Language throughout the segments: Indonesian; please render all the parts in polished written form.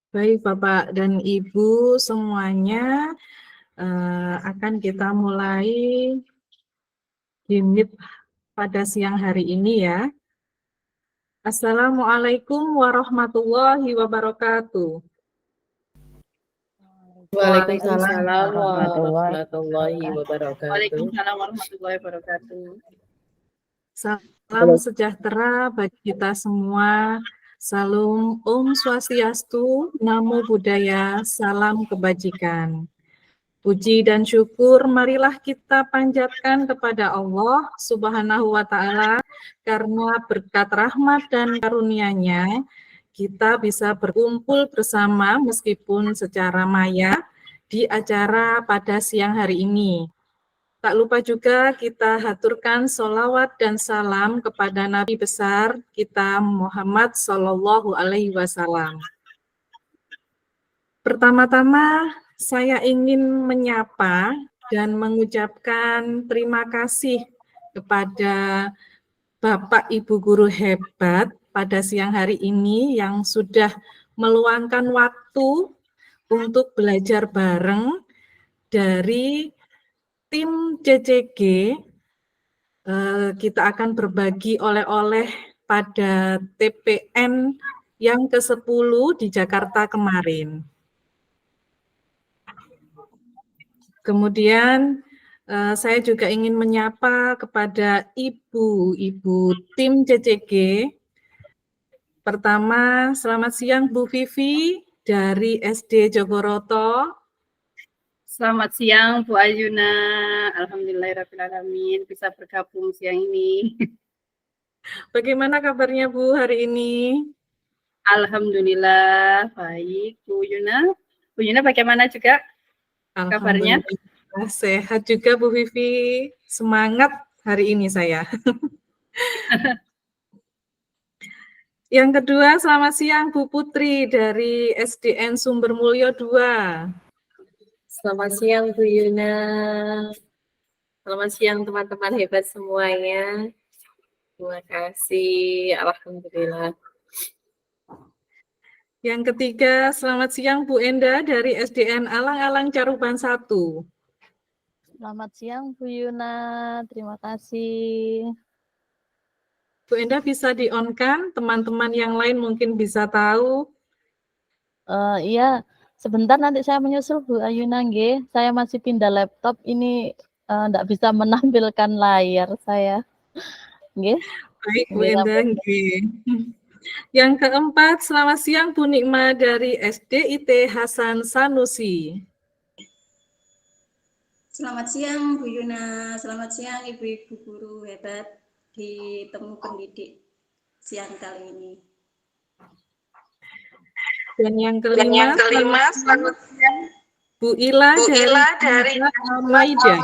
Baik Bapak dan Ibu semuanya, akan kita mulai unit pada siang hari ini ya. Assalamualaikum warahmatullahi wabarakatuh. Waalaikumsalam warahmatullahi warahmatullahi wabarakatuh. wabarakatuh. Waalaikumsalam warahmatullahi wabarakatuh. Salam sejahtera bagi kita semua. Salam Om Swastiastu, Namo Buddhaya, salam kebajikan. Puji dan syukur marilah kita panjatkan kepada Allah Subhanahu wa Ta'ala, karena berkat rahmat dan karunia-Nya kita bisa berkumpul bersama meskipun secara maya di acara pada siang hari ini. Tak lupa juga kita haturkan sholawat dan salam kepada Nabi besar kita Muhammad Sallallahu Alaihi Wasallam. Pertama-tama saya ingin menyapa dan mengucapkan terima kasih kepada Bapak Ibu guru hebat pada siang hari ini yang sudah meluangkan waktu untuk belajar bareng dari tim CCG. Kita akan berbagi oleh-oleh pada TPN yang ke-10 di Jakarta kemarin. Kemudian saya juga ingin menyapa kepada ibu-ibu tim CCG. Pertama, selamat siang Bu Vivi dari SD Jogoroto. Selamat siang Bu Ayuna. Alhamdulillahirrahmanirrahim bisa bergabung siang ini. Bagaimana kabarnya Bu hari ini? Alhamdulillah baik Bu Yuna. Bu Yuna bagaimana juga kabarnya? Alhamdulillah sehat juga Bu Vivi. Semangat hari ini saya. Yang kedua, selamat siang Bu Putri dari SDN Sumber Mulyo 2. Selamat siang Bu Yuna. Selamat siang teman-teman hebat semuanya. Terima kasih. Alhamdulillah. Yang ketiga, selamat siang Bu Enda dari SDN Alang-Alang Caruban 1. Selamat siang Bu Yuna, terima kasih. Bu Enda bisa di-on-kan, teman-teman yang lain mungkin bisa tahu. Iya, sebentar nanti saya menyusul Bu Ayuna, nggih. Saya masih pindah laptop, ini enggak bisa menampilkan layar saya. Nggih. Baik Bu Enda, nggih. Yang keempat, selamat siang Bu Nikma dari SDIT Hasan Sanusi. Selamat siang Bu Yuna, selamat siang ibu-ibu guru hebat di Temu Pendidik siang kali ini. Dan yang kelima, selamat siang Bu Ila dari Al-Maida.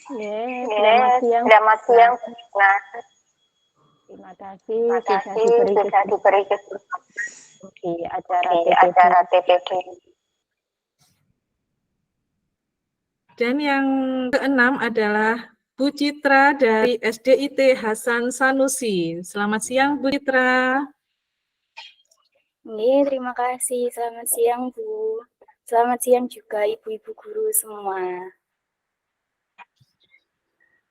Selamat siang. Nah, Terima kasih bisa diberi kesempatan di acara TPD. Dan yang keenam adalah Bu Citra dari SDIT Hasan Sanusi. Selamat siang Bu Citra. Terima kasih. Selamat siang Bu. Selamat siang juga ibu-ibu guru semua.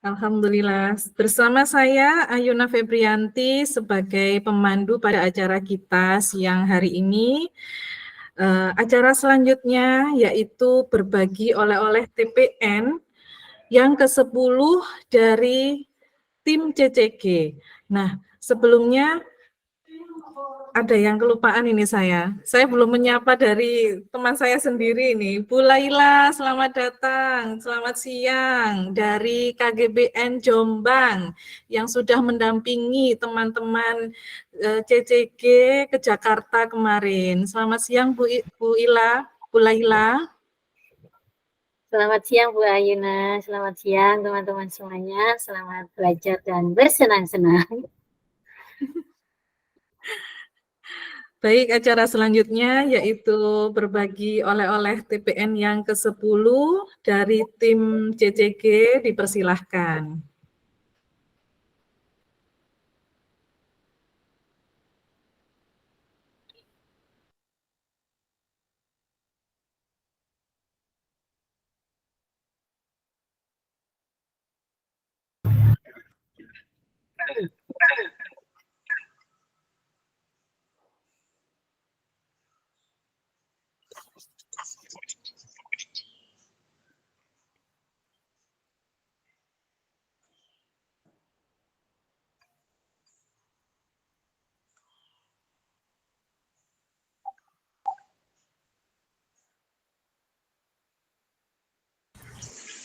Alhamdulillah. Bersama saya Ayuna Febrianti sebagai pemandu pada acara kita siang hari ini. Acara selanjutnya yaitu berbagi oleh-oleh TPN yang ke-10 dari tim CCG. Nah, sebelumnya ada yang kelupaan ini saya. Saya belum menyapa dari teman saya sendiri ini. Bu Laila, selamat datang. Selamat siang dari KGBN Jombang yang sudah mendampingi teman-teman CCG ke Jakarta kemarin. Selamat siang Bu Ila, Bu Laila. Selamat siang Bu Ayuna. Selamat siang teman-teman semuanya. Selamat belajar dan bersenang-senang. Baik, acara selanjutnya yaitu berbagi oleh-oleh TPN yang ke-10 dari tim CCG, dipersilahkan.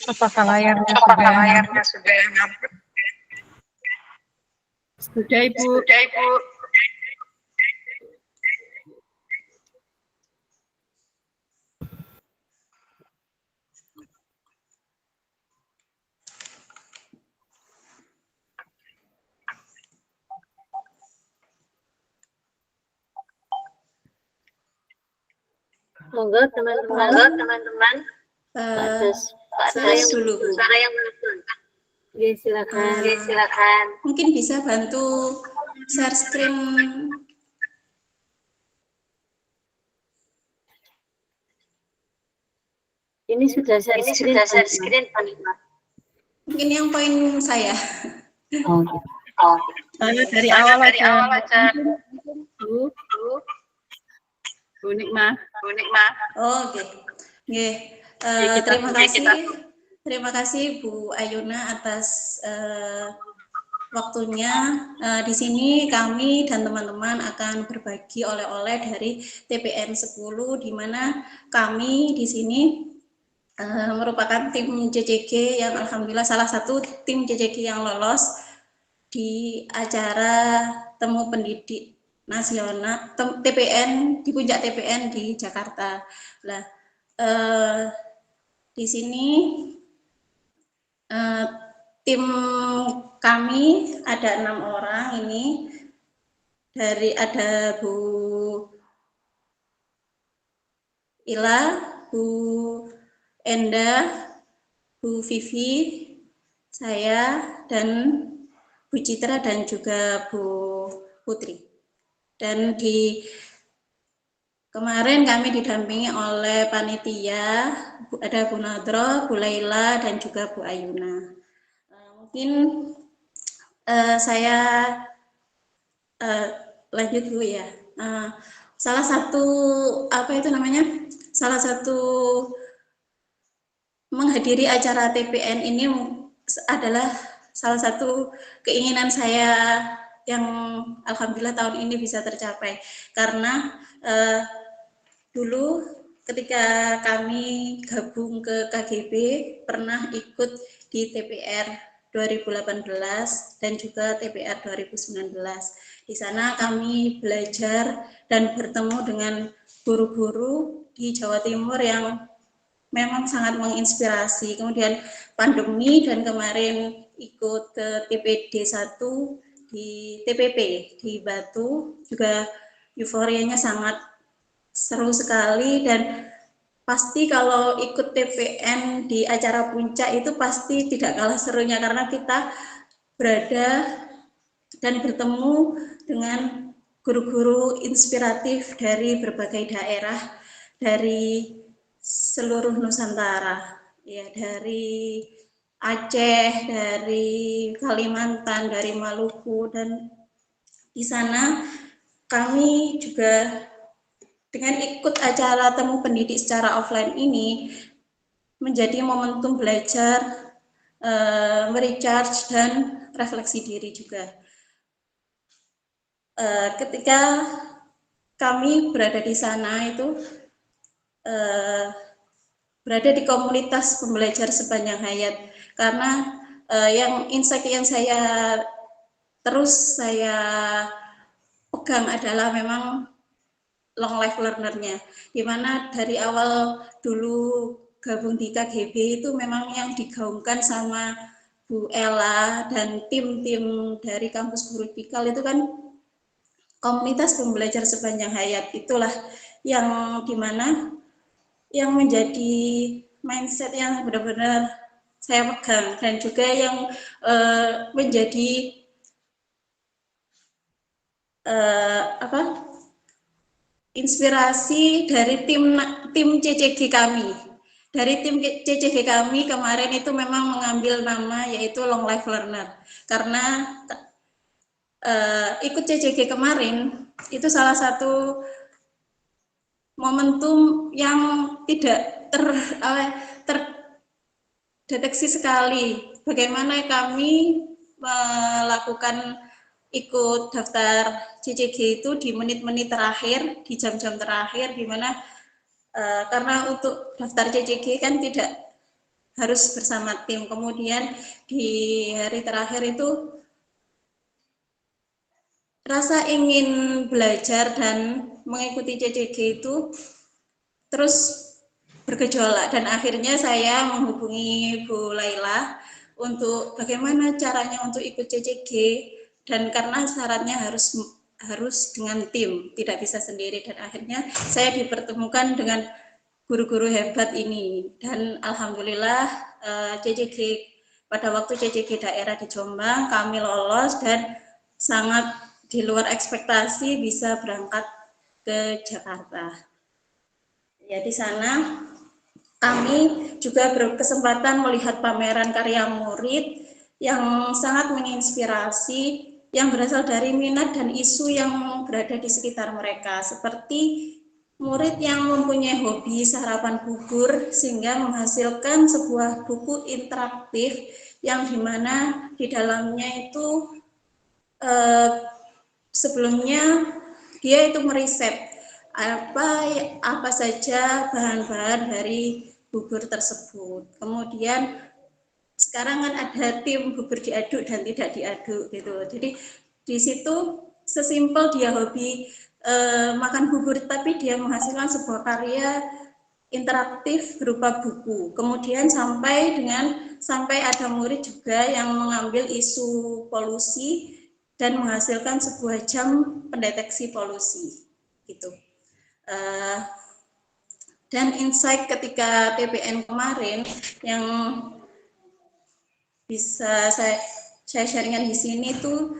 Apakah layarnya sudah nyambung? Sudah, Ibu. Monggo teman-teman. Saya dulu, Bu. Oke, silakan. Mungkin bisa bantu share screen. Ini sudah share screen. Mungkin yang poin saya. Dari awal aja. Bu Nikmah. Oh, oke. Nggih. Terima kasih Bu Ayuna atas waktunya. Di sini kami dan teman-teman akan berbagi oleh-oleh dari TPN 10, di mana kami di sini merupakan tim JJG yang alhamdulillah salah satu tim JJG yang lolos di acara Temu Pendidik Nasional TPN di Puncak TPN di Jakarta. Nah, di sini tim kami ada 6 orang ini, ada Bu Ila, Bu Enda, Bu Vivi, saya, dan Bu Citra, dan juga Bu Putri. Dan kemarin kami didampingi oleh panitia, ada Bu Nadro, Bu Laila, dan juga Bu Ayuna. Mungkin saya lanjut dulu ya. Salah satu menghadiri acara TPN ini adalah salah satu keinginan saya yang alhamdulillah tahun ini bisa tercapai, karena dulu ketika kami gabung ke KGB pernah ikut di TPR 2018 dan juga TPR 2019. Di sana kami belajar dan bertemu dengan guru-guru di Jawa Timur yang memang sangat menginspirasi. Kemudian pandemi, dan kemarin ikut ke TPD 1 di TPP di Batu, juga euforianya sangat seru sekali. Dan pasti kalau ikut TPN di acara puncak itu pasti tidak kalah serunya, karena kita berada dan bertemu dengan guru-guru inspiratif dari berbagai daerah dari seluruh Nusantara, ya, dari Aceh, dari Kalimantan, dari Maluku. Dan di sana kami juga dengan ikut acara Temu Pendidik secara offline ini menjadi momentum belajar, merecharge, dan refleksi diri juga. Ketika kami berada di sana itu berada di komunitas pembelajar sepanjang hayat, karena yang insight yang saya pegang adalah memang long life learner-nya, di mana dari awal dulu gabung di KGB itu memang yang digaungkan sama Bu Ella dan tim-tim dari kampus Guru Pikal itu kan komunitas pembelajar sepanjang hayat. Itulah yang dimana yang menjadi mindset yang benar-benar saya pegang, dan juga yang menjadi inspirasi dari tim CCG kami. Dari tim CCG kami kemarin itu memang mengambil nama yaitu long life learner, karena ikut CCG kemarin itu salah satu momentum yang tidak terdeteksi sekali. Bagaimana kami melakukan ikut daftar CCG itu di menit-menit terakhir, di jam-jam terakhir, di mana karena untuk daftar CCG kan tidak harus bersama tim. Kemudian di hari terakhir itu rasa ingin belajar dan mengikuti CCG itu terus bergejolak, dan akhirnya saya menghubungi Bu Laila untuk bagaimana caranya untuk ikut CCG, dan karena syaratnya harus dengan tim, tidak bisa sendiri, dan akhirnya saya dipertemukan dengan guru-guru hebat ini, dan alhamdulillah CCG pada waktu CCG daerah di Jombang kami lolos dan sangat di luar ekspektasi bisa berangkat ke Jakarta. Ya, di sana kami juga berkesempatan melihat pameran karya murid yang sangat menginspirasi, yang berasal dari minat dan isu yang berada di sekitar mereka, seperti murid yang mempunyai hobi sarapan bubur sehingga menghasilkan sebuah buku interaktif yang dimana di dalamnya itu sebelumnya dia itu meriset apa saja bahan-bahan dari bubur tersebut. Kemudian sekarang kan ada tim bubur diaduk dan tidak diaduk gitu. Jadi di situ sesimpel dia hobi makan bubur, tapi dia menghasilkan sebuah karya interaktif berupa buku. Kemudian sampai ada murid juga yang mengambil isu polusi dan menghasilkan sebuah jam pendeteksi polusi gitu. Dan insight ketika TPN kemarin yang bisa saya sharingkan di sini itu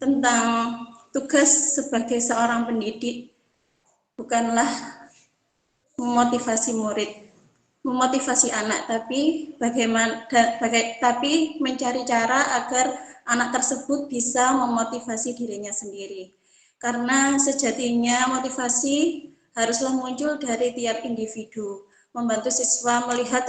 tentang tugas sebagai seorang pendidik bukanlah memotivasi murid, memotivasi anak, tapi tapi mencari cara agar anak tersebut bisa memotivasi dirinya sendiri. Karena sejatinya motivasi haruslah muncul dari tiap individu, membantu siswa melihat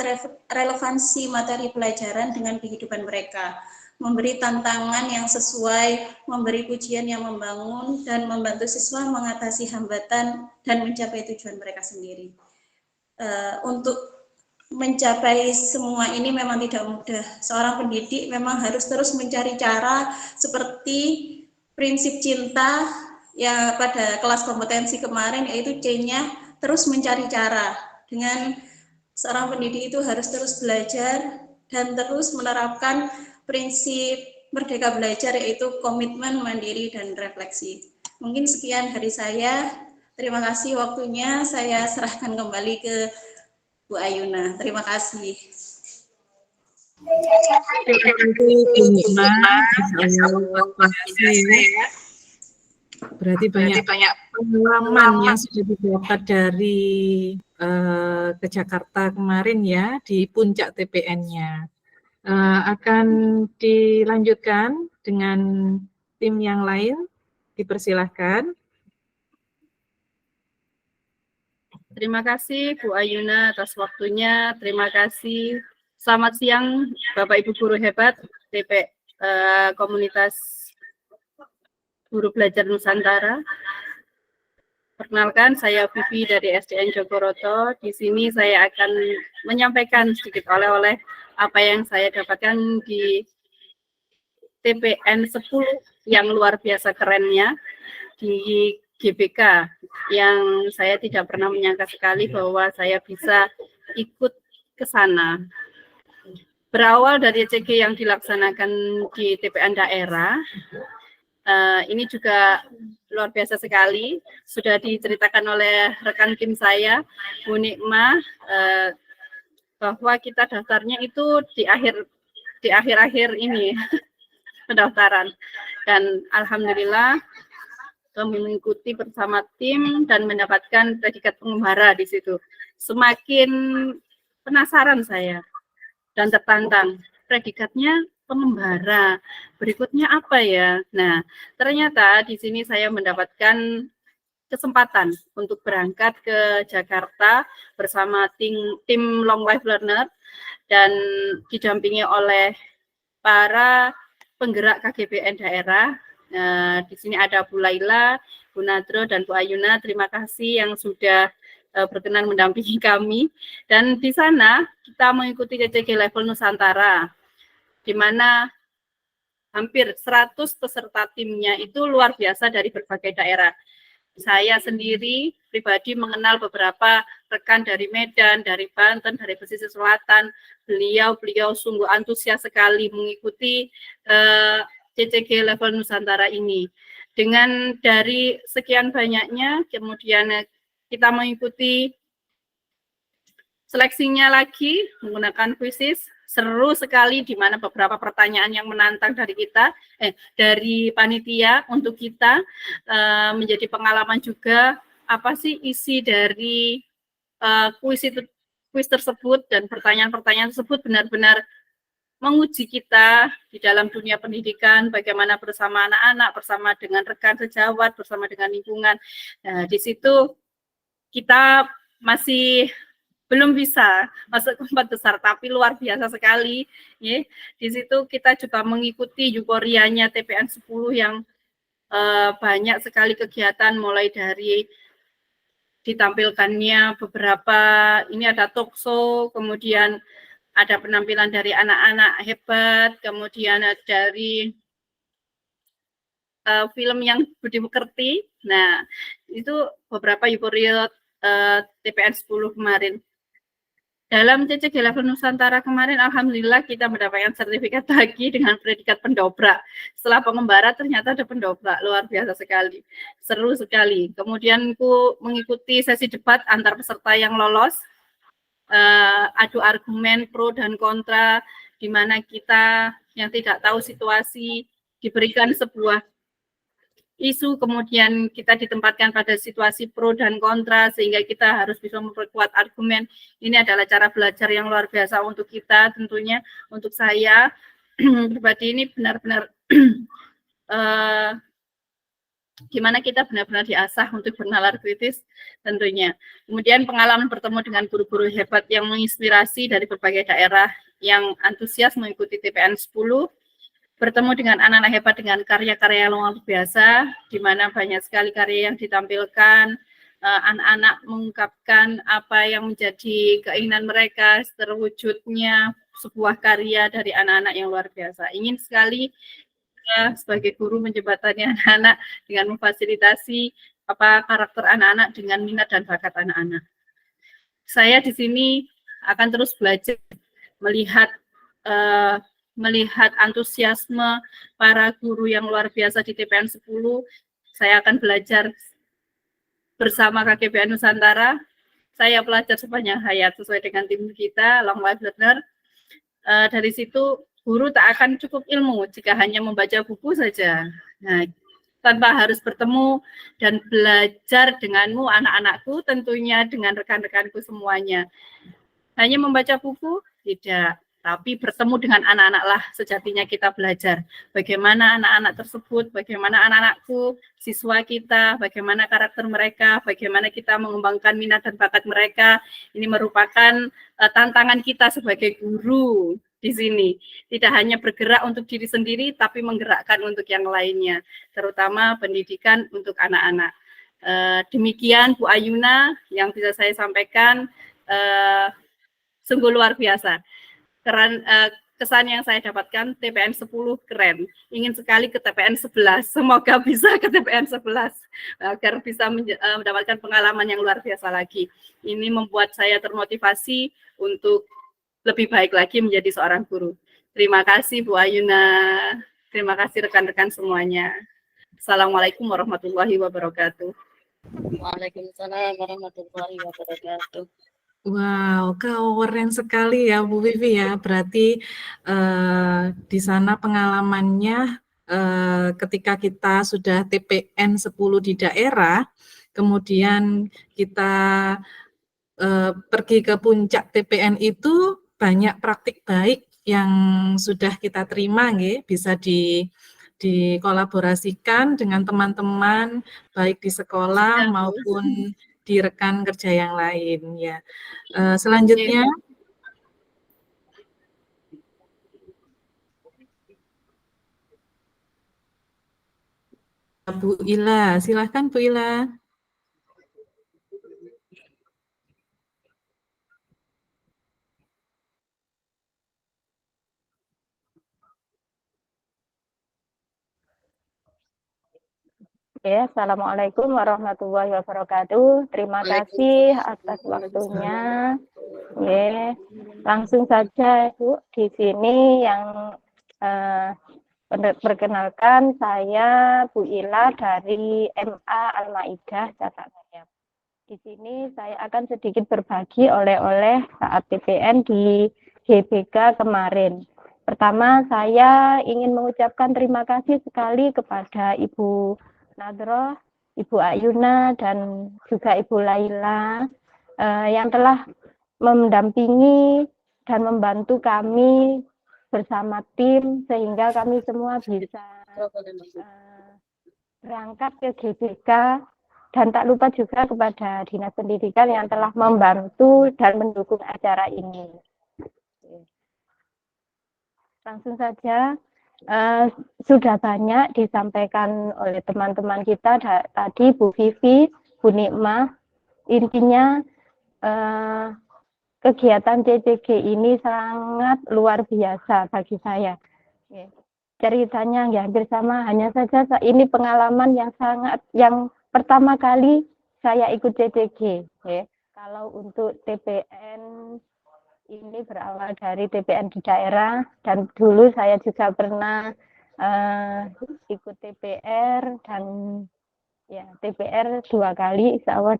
relevansi materi pelajaran dengan kehidupan mereka, memberi tantangan yang sesuai, memberi pujian yang membangun, dan membantu siswa mengatasi hambatan dan mencapai tujuan mereka sendiri. Untuk mencapai semua ini memang tidak mudah. Seorang pendidik memang harus terus mencari cara, seperti prinsip cinta ya pada kelas kompetensi kemarin, yaitu C-nya terus mencari cara. Dengan seorang pendidik itu harus terus belajar dan terus menerapkan prinsip merdeka belajar, yaitu komitmen, mandiri, dan refleksi. Mungkin sekian dari saya. Terima kasih waktunya. Saya serahkan kembali ke Bu Ayuna. Terima kasih. Berarti banyak pengalaman yang sudah didapat dari ke Jakarta kemarin ya, di puncak TPN-nya. Akan dilanjutkan dengan tim yang lain, dipersilahkan. Terima kasih Bu Ayuna atas waktunya. Terima kasih. Selamat siang Bapak Ibu guru hebat komunitas Guru Belajar Nusantara. Perkenalkan, saya Vivi dari SDN Jogoroto. Di sini saya akan menyampaikan sedikit oleh-oleh apa yang saya dapatkan di TPN 10 yang luar biasa kerennya di GBK, yang saya tidak pernah menyangka sekali bahwa saya bisa ikut ke sana. Berawal dari CG yang dilaksanakan di TPN daerah, ini juga luar biasa sekali. Sudah diceritakan oleh rekan tim saya, Bu Nikmah, bahwa kita daftarnya itu di akhir-akhir ini pendaftaran. Dan alhamdulillah kami mengikuti bersama tim dan mendapatkan predikat pengembara di situ. Semakin penasaran saya dan tertantang. Predikatnya pengembara. Berikutnya apa ya? Nah, ternyata di sini saya mendapatkan kesempatan untuk berangkat ke Jakarta bersama tim Long Life Learner dan didampingi oleh para penggerak KGBN daerah. Nah, di sini ada Bu Laila, Bu Nadro, dan Bu Ayuna. Terima kasih yang sudah berkenan mendampingi kami. Dan di sana kita mengikuti CCG level Nusantara, di mana hampir 100 peserta timnya itu luar biasa dari berbagai daerah. Saya sendiri pribadi mengenal beberapa rekan dari Medan, dari Banten, dari pesisir selatan. Beliau sungguh antusias sekali mengikuti CCG level Nusantara ini. Dengan dari sekian banyaknya, kemudian kita mengikuti seleksinya lagi menggunakan kuisis. Seru sekali di mana beberapa pertanyaan yang menantang dari kita, dari panitia untuk kita menjadi pengalaman juga apa sih isi dari kuis tersebut, dan pertanyaan-pertanyaan tersebut benar-benar menguji kita di dalam dunia pendidikan, bagaimana bersama anak-anak, bersama dengan rekan sejawat, bersama dengan lingkungan. Nah, di situ kita masih belum bisa masuk ke 4 besar, tapi luar biasa sekali. Ya. Di situ kita juga mengikuti euforianya TPN 10 yang banyak sekali kegiatan, mulai dari ditampilkannya beberapa, ini ada talk show, kemudian ada penampilan dari anak-anak hebat, kemudian dari film yang Budi Pekerti. Nah, itu beberapa euforia TPN 10 kemarin. Dalam CCG level Nusantara kemarin, alhamdulillah kita mendapatkan sertifikat lagi dengan predikat pendobrak. Setelah pengembara ternyata ada pendobrak, luar biasa sekali, seru sekali. Kemudian aku mengikuti sesi debat antar peserta yang lolos, adu argumen pro dan kontra, di mana kita yang tidak tahu situasi diberikan sebuah isu, kemudian kita ditempatkan pada situasi pro dan kontra, sehingga kita harus bisa memperkuat argumen. Ini adalah cara belajar yang luar biasa untuk kita, tentunya untuk saya pribadi ini benar-benar gimana kita benar-benar diasah untuk bernalar kritis tentunya. Kemudian pengalaman bertemu dengan guru-guru hebat yang menginspirasi dari berbagai daerah yang antusias mengikuti TPN 10, bertemu dengan anak-anak hebat dengan karya-karya yang luar biasa, di mana banyak sekali karya yang ditampilkan, anak-anak mengungkapkan apa yang menjadi keinginan mereka, terwujudnya sebuah karya dari anak-anak yang luar biasa. Ingin sekali sebagai guru menjembatani anak-anak dengan memfasilitasi karakter anak-anak dengan minat dan bakat anak-anak. Saya di sini akan terus belajar melihat antusiasme para guru yang luar biasa di TPN 10. Saya akan belajar bersama KGBN Nusantara. Saya belajar sepanjang hayat sesuai dengan tim kita, Long Life Learner. Dari situ, guru tak akan cukup ilmu jika hanya membaca buku saja. Nah, tanpa harus bertemu dan belajar denganmu, anak-anakku, tentunya dengan rekan-rekanku semuanya. Hanya membaca buku? Tidak. Tapi bertemu dengan anak-anak lah sejatinya kita belajar. Bagaimana anak-anak tersebut, bagaimana anak-anakku, siswa kita, bagaimana karakter mereka, bagaimana kita mengembangkan minat dan bakat mereka. Ini merupakan tantangan kita sebagai guru di sini. Tidak hanya bergerak untuk diri sendiri, tapi menggerakkan untuk yang lainnya, terutama pendidikan untuk anak-anak. Demikian Bu Ayuna yang bisa saya sampaikan, sungguh luar biasa. Kesan yang saya dapatkan, TPN 10 keren. Ingin sekali ke TPN 11. Semoga bisa ke TPN 11 agar bisa mendapatkan pengalaman yang luar biasa lagi. Ini membuat saya termotivasi untuk lebih baik lagi menjadi seorang guru. Terima kasih Bu Ayuna. Terima kasih rekan-rekan semuanya. Assalamualaikum warahmatullahi wabarakatuh. Waalaikumsalam warahmatullahi wabarakatuh. Wow, keren sekali ya Bu Vivi ya. Berarti di sana pengalamannya ketika kita sudah TPN 10 di daerah, kemudian kita pergi ke puncak TPN itu banyak praktik baik yang sudah kita terima nggih, bisa dikolaborasikan dengan teman-teman baik di sekolah Ya, Bu. maupun di rekan kerja yang lain ya. Selanjutnya Bu Ila, silahkan Bu Ila. Oke, Assalamualaikum warahmatullahi wabarakatuh. Terima kasih atas waktunya. Ya, langsung saja Bu, di sini yang perkenalkan saya Bu Ila dari MA Al-Maidah Catat Sayap. Di sini saya akan sedikit berbagi oleh-oleh saat TPN di GBK kemarin. Pertama, saya ingin mengucapkan terima kasih sekali kepada Ibu Nadroh, Ibu Ayuna, dan juga Ibu Laila yang telah mendampingi dan membantu kami bersama tim sehingga kami semua bisa berangkat ke GBK, dan tak lupa juga kepada Dinas Pendidikan yang telah membantu dan mendukung acara ini. Langsung saja, sudah banyak disampaikan oleh teman-teman kita tadi, Bu Vivi, Bu Nikmah. Intinya kegiatan CCG ini sangat luar biasa bagi saya. Ceritanya ya hampir sama, hanya saja ini pengalaman yang pertama kali saya ikut CCG. Kalau untuk TPN ini berawal dari TPN di daerah, dan dulu saya juga pernah ikut TPR, dan ya TPR 2 kali, insya Allah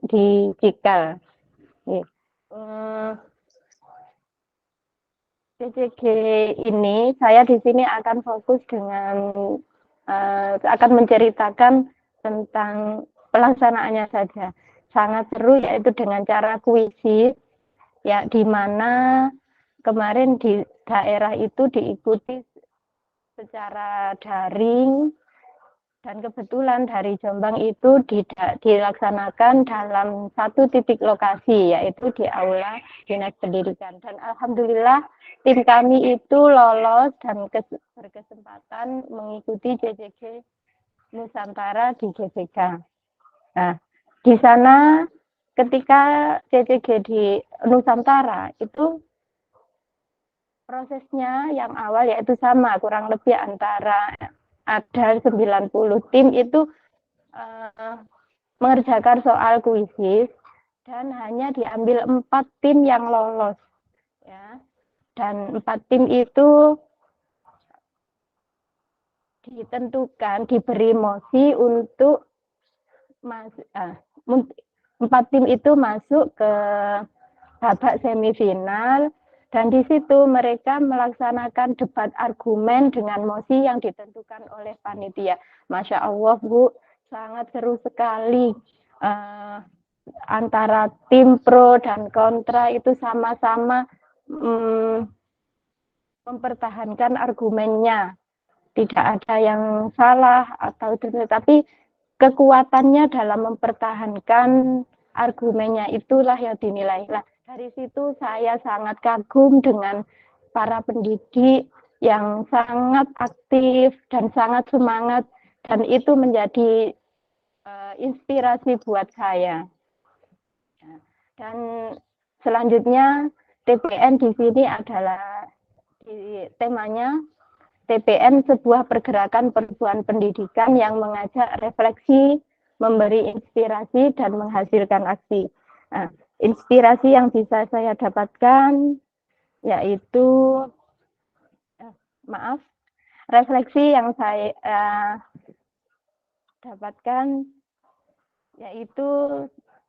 di Cikal. CCG ini saya di sini akan fokus dengan akan menceritakan tentang pelaksanaannya saja. Sangat seru, yaitu dengan cara kuisis, ya, di mana kemarin di daerah itu diikuti secara daring, dan kebetulan dari Jombang itu dilaksanakan dalam satu titik lokasi, yaitu di Aula Dinas Pendidikan. Dan alhamdulillah tim kami itu lolos dan berkesempatan mengikuti CCG Nusantara di GBK. Nah, di sana ketika CCG di Nusantara itu prosesnya yang awal yaitu sama, kurang lebih antara ada 90 tim itu mengerjakan soal kuisis, dan hanya diambil 4 tim yang lolos, ya. Dan 4 tim itu ditentukan, diberi mosi untuk 4 tim itu masuk ke babak semifinal, dan di situ mereka melaksanakan debat argumen dengan mosi yang ditentukan oleh panitia. Masya Allah Bu, sangat seru sekali. Antara tim pro dan kontra itu sama-sama mempertahankan argumennya. Tidak ada yang salah atau tetapi kekuatannya dalam mempertahankan argumennya itulah yang dinilai. Nah, dari situ saya sangat kagum dengan para pendidik yang sangat aktif dan sangat semangat, dan itu menjadi inspirasi buat saya. Dan selanjutnya TPN di sini adalah temanya TPN sebuah pergerakan perempuan pendidikan yang mengajak refleksi, memberi inspirasi, dan menghasilkan aksi. Nah, inspirasi yang bisa saya dapatkan yaitu refleksi yang saya dapatkan yaitu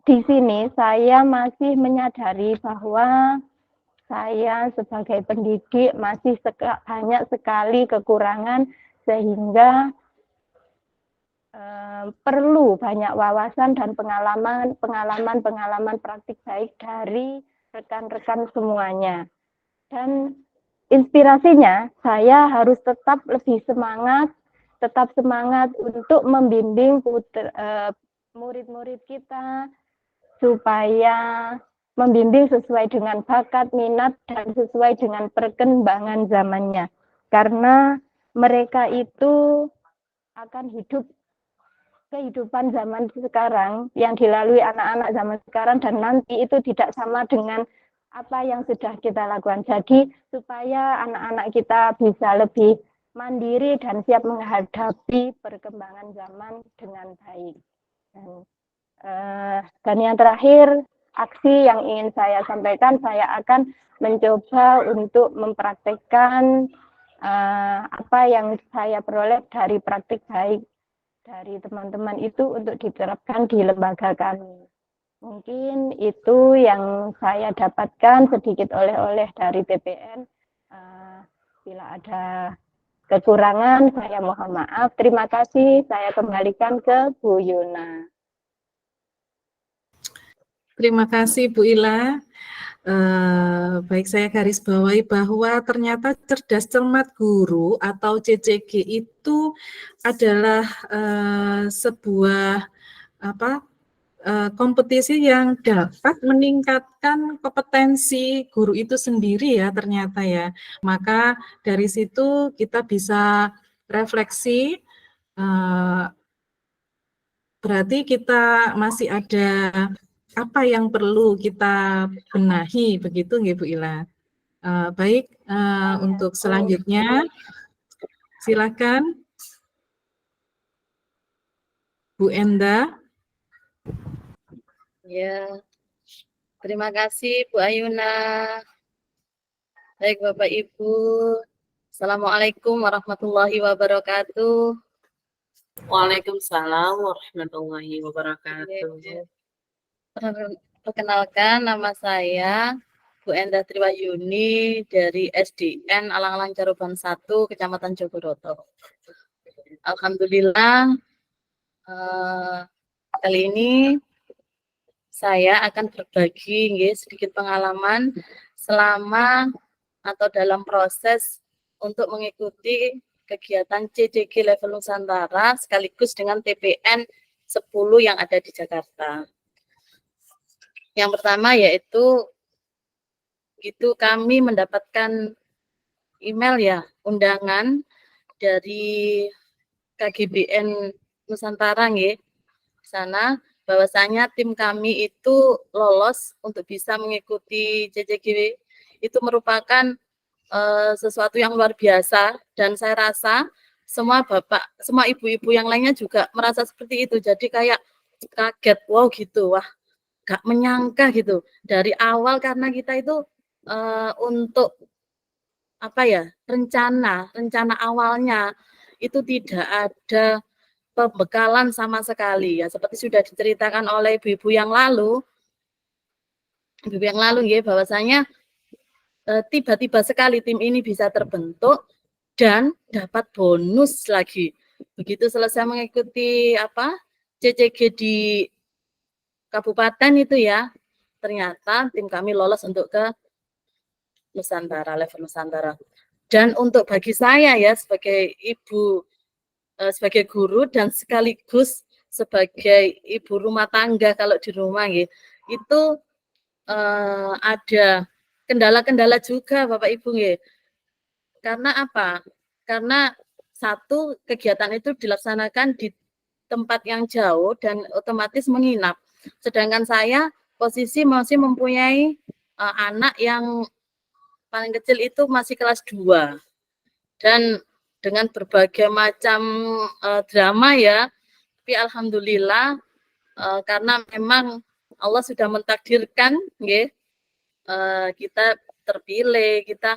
di sini saya masih menyadari bahwa saya sebagai pendidik masih banyak sekali kekurangan, sehingga perlu banyak wawasan dan pengalaman praktik baik dari rekan-rekan semuanya. Dan inspirasinya saya harus tetap lebih semangat untuk membimbing murid-murid kita supaya membimbing sesuai dengan bakat, minat, dan sesuai dengan perkembangan zamannya. Karena mereka itu akan hidup kehidupan zaman sekarang yang dilalui anak-anak zaman sekarang, dan nanti itu tidak sama dengan apa yang sudah kita lakukan. Jadi supaya anak-anak kita bisa lebih mandiri dan siap menghadapi perkembangan zaman dengan baik. Dan yang terakhir, aksi yang ingin saya sampaikan, saya akan mencoba untuk mempraktekkan apa yang saya peroleh dari praktik baik dari teman-teman itu untuk diterapkan di lembaga kami. Mungkin itu yang saya dapatkan sedikit oleh-oleh dari TPN. Bila ada kekurangan, saya mohon maaf. Terima kasih. Saya kembalikan ke Bu Yuna. Terima kasih Bu Ila. Baik, saya garis bawahi bahwa ternyata cerdas cermat guru atau CCG itu adalah sebuah kompetisi yang dapat meningkatkan kompetensi guru itu sendiri ya ternyata ya. Maka dari situ kita bisa refleksi, berarti kita masih ada apa yang perlu kita benahi, begitu nggih Bu Ila. Baik, untuk selanjutnya silakan Bu Enda. Ya, terima kasih Bu Ayuna. Baik Bapak Ibu, Assalamualaikum warahmatullahi wabarakatuh. Waalaikumsalam warahmatullahi wabarakatuh. Perkenalkan, nama saya Bu Enda Triwayuni dari SDN Alang-Alang Caruban 1, Kecamatan Jogoroto. Alhamdulillah, kali ini saya akan berbagi sedikit pengalaman selama atau dalam proses untuk mengikuti kegiatan CCG level Nusantara sekaligus dengan TPN 10 yang ada di Jakarta. Yang pertama yaitu kami mendapatkan email ya, undangan dari KGBN Nusantara nggih. Di sana bahwasanya tim kami itu lolos untuk bisa mengikuti CCG. Itu merupakan sesuatu yang luar biasa, dan saya rasa semua ibu-ibu yang lainnya juga merasa seperti itu. Jadi kayak kaget, wow gitu, wah gak menyangka gitu dari awal, karena kita itu untuk rencana awalnya itu tidak ada pembekalan sama sekali ya, seperti sudah diceritakan oleh ibu-ibu yang lalu ya, bahwasanya tiba-tiba sekali tim ini bisa terbentuk dan dapat bonus lagi. Begitu selesai mengikuti CCG di kabupaten itu ya, ternyata tim kami lolos untuk ke Nusantara, level Nusantara. Dan untuk bagi saya ya, sebagai ibu, sebagai guru dan sekaligus sebagai ibu rumah tangga kalau di rumah ya, itu ada kendala-kendala juga Bapak Ibu ya. Karena apa? Karena satu, kegiatan itu dilaksanakan di tempat yang jauh dan otomatis menginap. Sedangkan saya posisi masih mempunyai anak yang paling kecil itu masih kelas 2. Dan dengan berbagai macam drama ya, tapi alhamdulillah karena memang Allah sudah mentakdirkan kita terpilih. Kita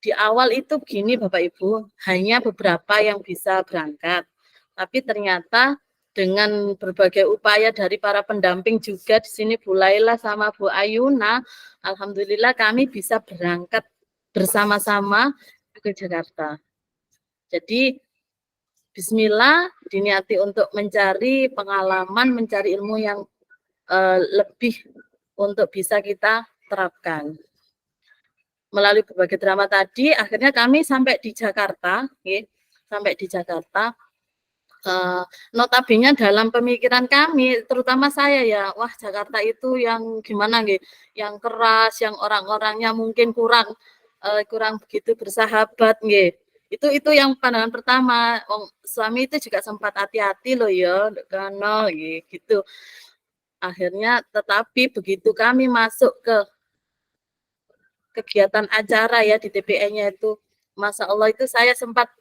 di awal itu begini Bapak Ibu, hanya beberapa yang bisa berangkat. Tapi ternyata dengan berbagai upaya dari para pendamping juga di sini Bu Laila sama Bu Ayuna, alhamdulillah kami bisa berangkat bersama-sama ke Jakarta. Jadi bismillah, diniati untuk mencari pengalaman, mencari ilmu yang lebih untuk bisa kita terapkan. melalui berbagai drama tadi, akhirnya kami sampai di Jakarta, sampai di Jakarta. Notabene dalam pemikiran kami, terutama saya ya, wah Jakarta itu yang gimana yang keras, yang orang-orangnya mungkin kurang begitu bersahabat Itu yang pandangan pertama. Suami itu juga sempat hati-hati loh ya, karena gitu. Akhirnya tetapi begitu kami masuk ke kegiatan acara ya di TPN-nya itu, Masya Allah itu saya sempat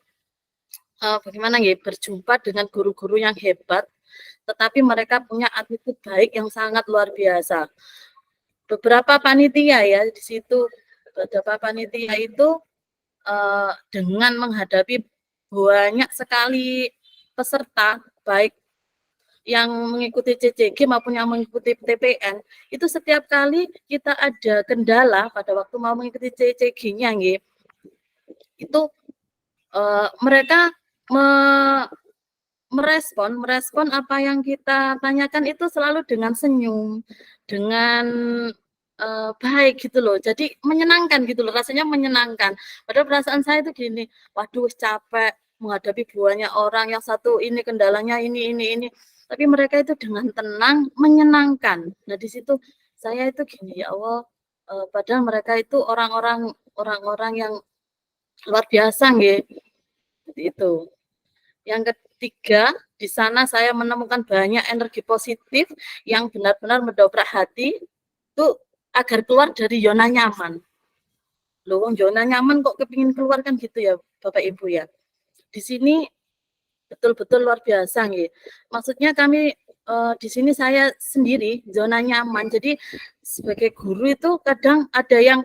bagaimana berjumpa dengan guru-guru yang hebat, tetapi mereka punya attitude baik yang sangat luar biasa. Beberapa panitia ya di situ, beberapa panitia itu dengan menghadapi banyak sekali peserta, baik yang mengikuti CCG maupun yang mengikuti TPN, itu setiap kali kita ada kendala pada waktu mau mengikuti CCG-nya, itu mereka merespon apa yang kita tanyakan itu selalu dengan senyum, dengan baik gitu loh. Jadi menyenangkan gitu loh, rasanya menyenangkan. Padahal perasaan saya itu gini, waduh capek menghadapi banyak orang, yang satu ini kendalanya ini. Tapi mereka itu dengan tenang, menyenangkan. Nah di situ saya itu gini, ya Allah, padahal mereka itu orang-orang yang luar biasa seperti itu. Yang ketiga, di sana saya menemukan banyak energi positif yang benar-benar mendobrak hati itu agar keluar dari zona nyaman. Loh, zona nyaman kok kepingin keluar kan gitu ya, Bapak Ibu ya. Di sini betul-betul luar biasa Maksudnya kami di sini saya sendiri zona nyaman. Jadi sebagai guru itu kadang ada yang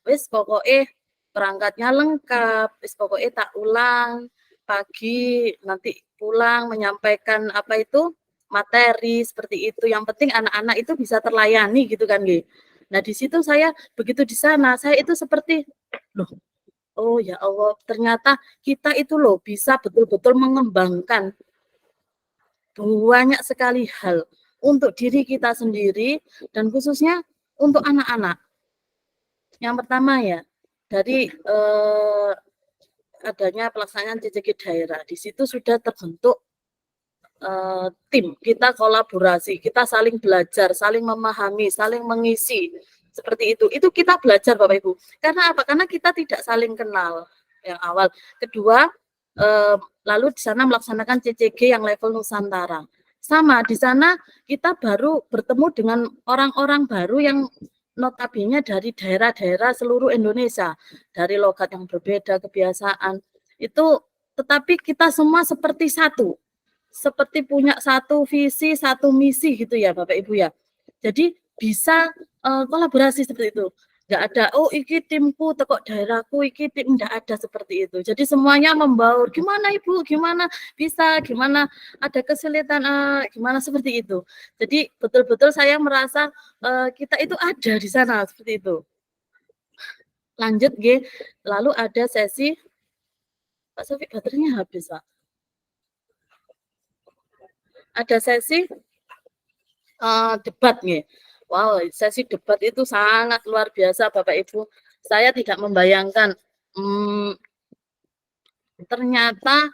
wis pokoknya perangkatnya lengkap, wis pokoknya tak ulang pagi nanti pulang menyampaikan apa itu materi seperti itu. Yang penting anak-anak itu bisa terlayani gitu kan Nah di situ saya begitu di sana saya itu seperti loh, oh ya Allah, ternyata kita itu loh bisa betul-betul mengembangkan banyak sekali hal untuk diri kita sendiri dan khususnya untuk anak-anak. Yang pertama ya, dari adanya pelaksanaan CCG daerah. Di situ sudah terbentuk tim, kita kolaborasi, kita saling belajar, saling memahami, saling mengisi. Seperti itu. Itu kita belajar Bapak Ibu. Karena apa? Karena kita tidak saling kenal yang awal. Kedua, lalu di sana melaksanakan CCG yang level Nusantara. Sama, di sana kita baru bertemu dengan orang-orang baru yang notabene dari daerah-daerah seluruh Indonesia. Dari logat yang berbeda, kebiasaan. Itu, tetapi kita semua seperti satu. Seperti punya satu visi, satu misi gitu ya Bapak Ibu ya. Jadi bisa kolaborasi seperti itu. Nggak ada, oh iki timku tekok daerahku, iki tim, nggak ada seperti itu. Jadi semuanya membaur, gimana Ibu, gimana bisa, gimana ada kesulitan, gimana seperti itu. Jadi betul-betul saya merasa kita itu ada di sana, seperti itu. Lanjut, lalu ada sesi, Pak Sofi baterainya habis Pak. Ada sesi debat Wow, sesi debat itu sangat luar biasa Bapak Ibu. Saya tidak membayangkan ternyata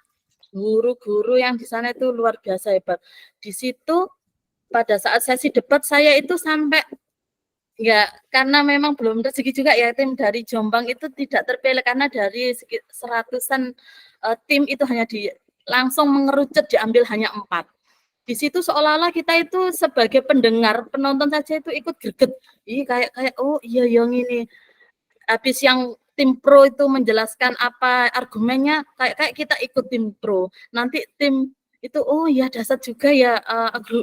guru-guru yang di sana itu luar biasa hebat. Di situ pada saat sesi debat saya itu sampai ya karena memang belum rezeki juga ya, tim dari Jombang itu tidak terpilih karena dari seratusan tim itu hanya langsung mengerucut diambil hanya 4. Di situ seolah-olah kita itu sebagai pendengar, penonton saja itu ikut greget. Kayak oh iya yang ini. Habis yang tim pro itu menjelaskan apa argumennya, kayak kita ikut tim pro. Nanti tim itu oh ya dasar juga ya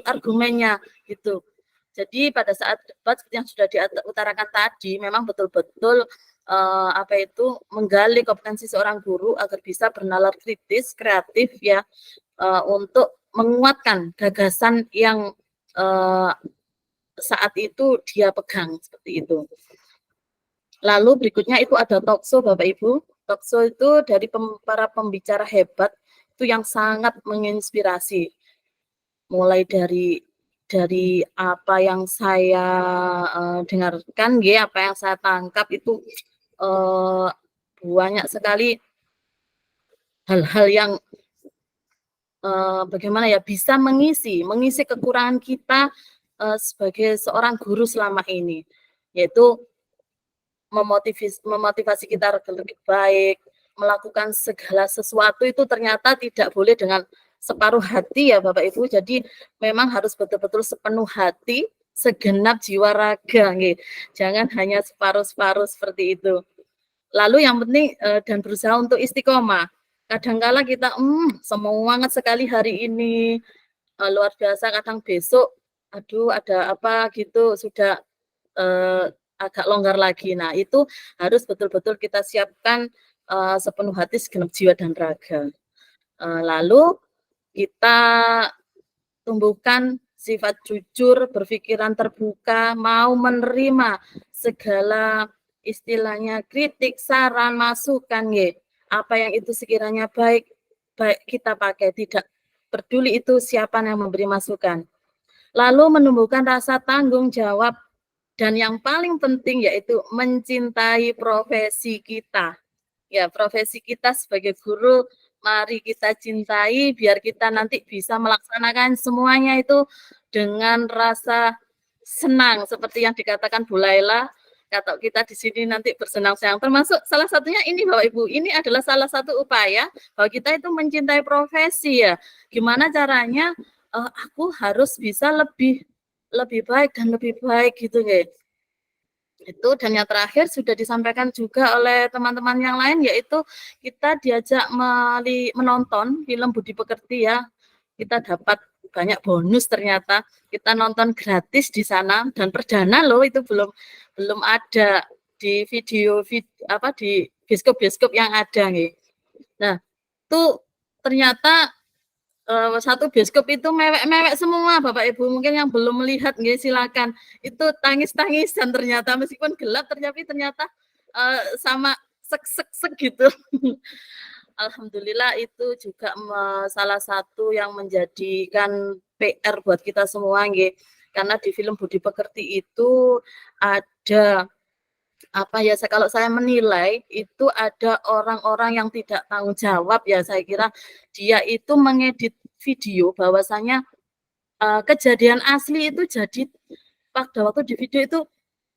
argumennya gitu. Jadi pada saat debat yang sudah diutarakan tadi memang betul-betul menggali kompetensi seorang guru agar bisa bernalar kritis, kreatif ya untuk menguatkan gagasan yang saat itu dia pegang seperti itu. Lalu berikutnya itu ada talkshow Bapak Ibu. Talkshow itu dari para pembicara hebat itu yang sangat menginspirasi. Mulai dari dari apa yang saya dengarkan, apa yang saya tangkap itu banyak sekali hal-hal yang bagaimana ya bisa mengisi kekurangan kita sebagai seorang guru selama ini, yaitu memotivasi kita lebih baik, melakukan segala sesuatu itu ternyata tidak boleh dengan separuh hati ya Bapak Ibu. Jadi memang harus betul-betul sepenuh hati, segenap jiwa raga, jangan hanya separuh-separuh seperti itu. Lalu yang penting dan berusaha untuk istiqomah. Kadangkala kita semangat sekali hari ini, luar biasa, kadang besok aduh ada apa gitu sudah agak longgar lagi. Nah, itu harus betul-betul kita siapkan sepenuh hati, segenap jiwa dan raga. Lalu kita tumbuhkan sifat jujur, berpikiran terbuka, mau menerima segala istilahnya kritik, saran, masukan, apa yang itu sekiranya baik kita pakai, tidak peduli itu siapa yang memberi masukan. Lalu menumbuhkan rasa tanggung jawab, dan yang paling penting yaitu mencintai profesi kita. Ya, profesi kita sebagai guru, mari kita cintai biar kita nanti bisa melaksanakan semuanya itu dengan rasa senang seperti yang dikatakan Bu Laila. Kata kita di sini nanti bersenang-senang, termasuk salah satunya ini Bapak Ibu, ini adalah salah satu upaya bahwa kita itu mencintai profesi ya. Gimana caranya aku harus bisa lebih baik dan lebih baik gitu guys. Itu, dan yang terakhir sudah disampaikan juga oleh teman-teman yang lain, yaitu kita diajak menonton film Budi Pekerti ya. Kita dapat banyak bonus ternyata. Kita nonton gratis di sana dan perdana loh, itu belum ada di video di bioskop yang ada nih. Nah, itu ternyata satu bioskop itu mewek-mewek semua Bapak Ibu. Mungkin yang belum melihat silakan. Itu tangis-tangisan ternyata, meskipun gelap tapi ternyata sama sek gitu. Alhamdulillah itu juga salah satu yang menjadikan PR buat kita semua karena di film Budi Pekerti itu ada kalau saya menilai itu ada orang-orang yang tidak tanggung jawab ya. Saya kira dia itu mengedit video bahwasanya kejadian asli itu jadi pada waktu di video itu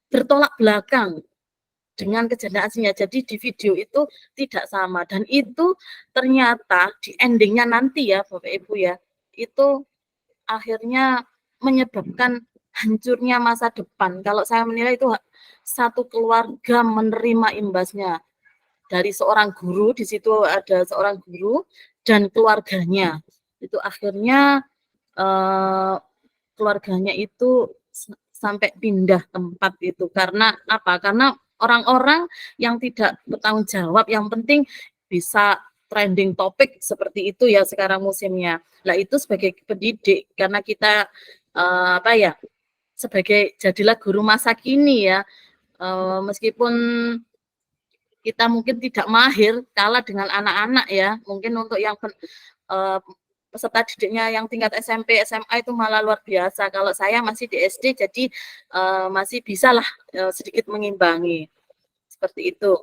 bertolak belakang dengan kejadian aslinya. Jadi di video itu tidak sama, dan itu ternyata di endingnya nanti ya Bapak Ibu ya, itu akhirnya menyebabkan hancurnya masa depan. Kalau saya menilai itu satu keluarga menerima imbasnya dari seorang guru. Di situ ada seorang guru dan keluarganya. Itu akhirnya keluarganya itu sampai pindah tempat itu. Karena apa? Karena orang-orang yang tidak bertanggung jawab, yang penting bisa trending topik seperti itu ya sekarang musimnya. Nah, itu sebagai pendidik, karena kita sebagai jadilah guru masa kini ya, meskipun kita mungkin tidak mahir kalah dengan anak-anak ya, mungkin untuk yang peserta didiknya yang tingkat SMP, SMA itu malah luar biasa. Kalau saya masih di SD, jadi masih bisalah sedikit mengimbangi seperti itu.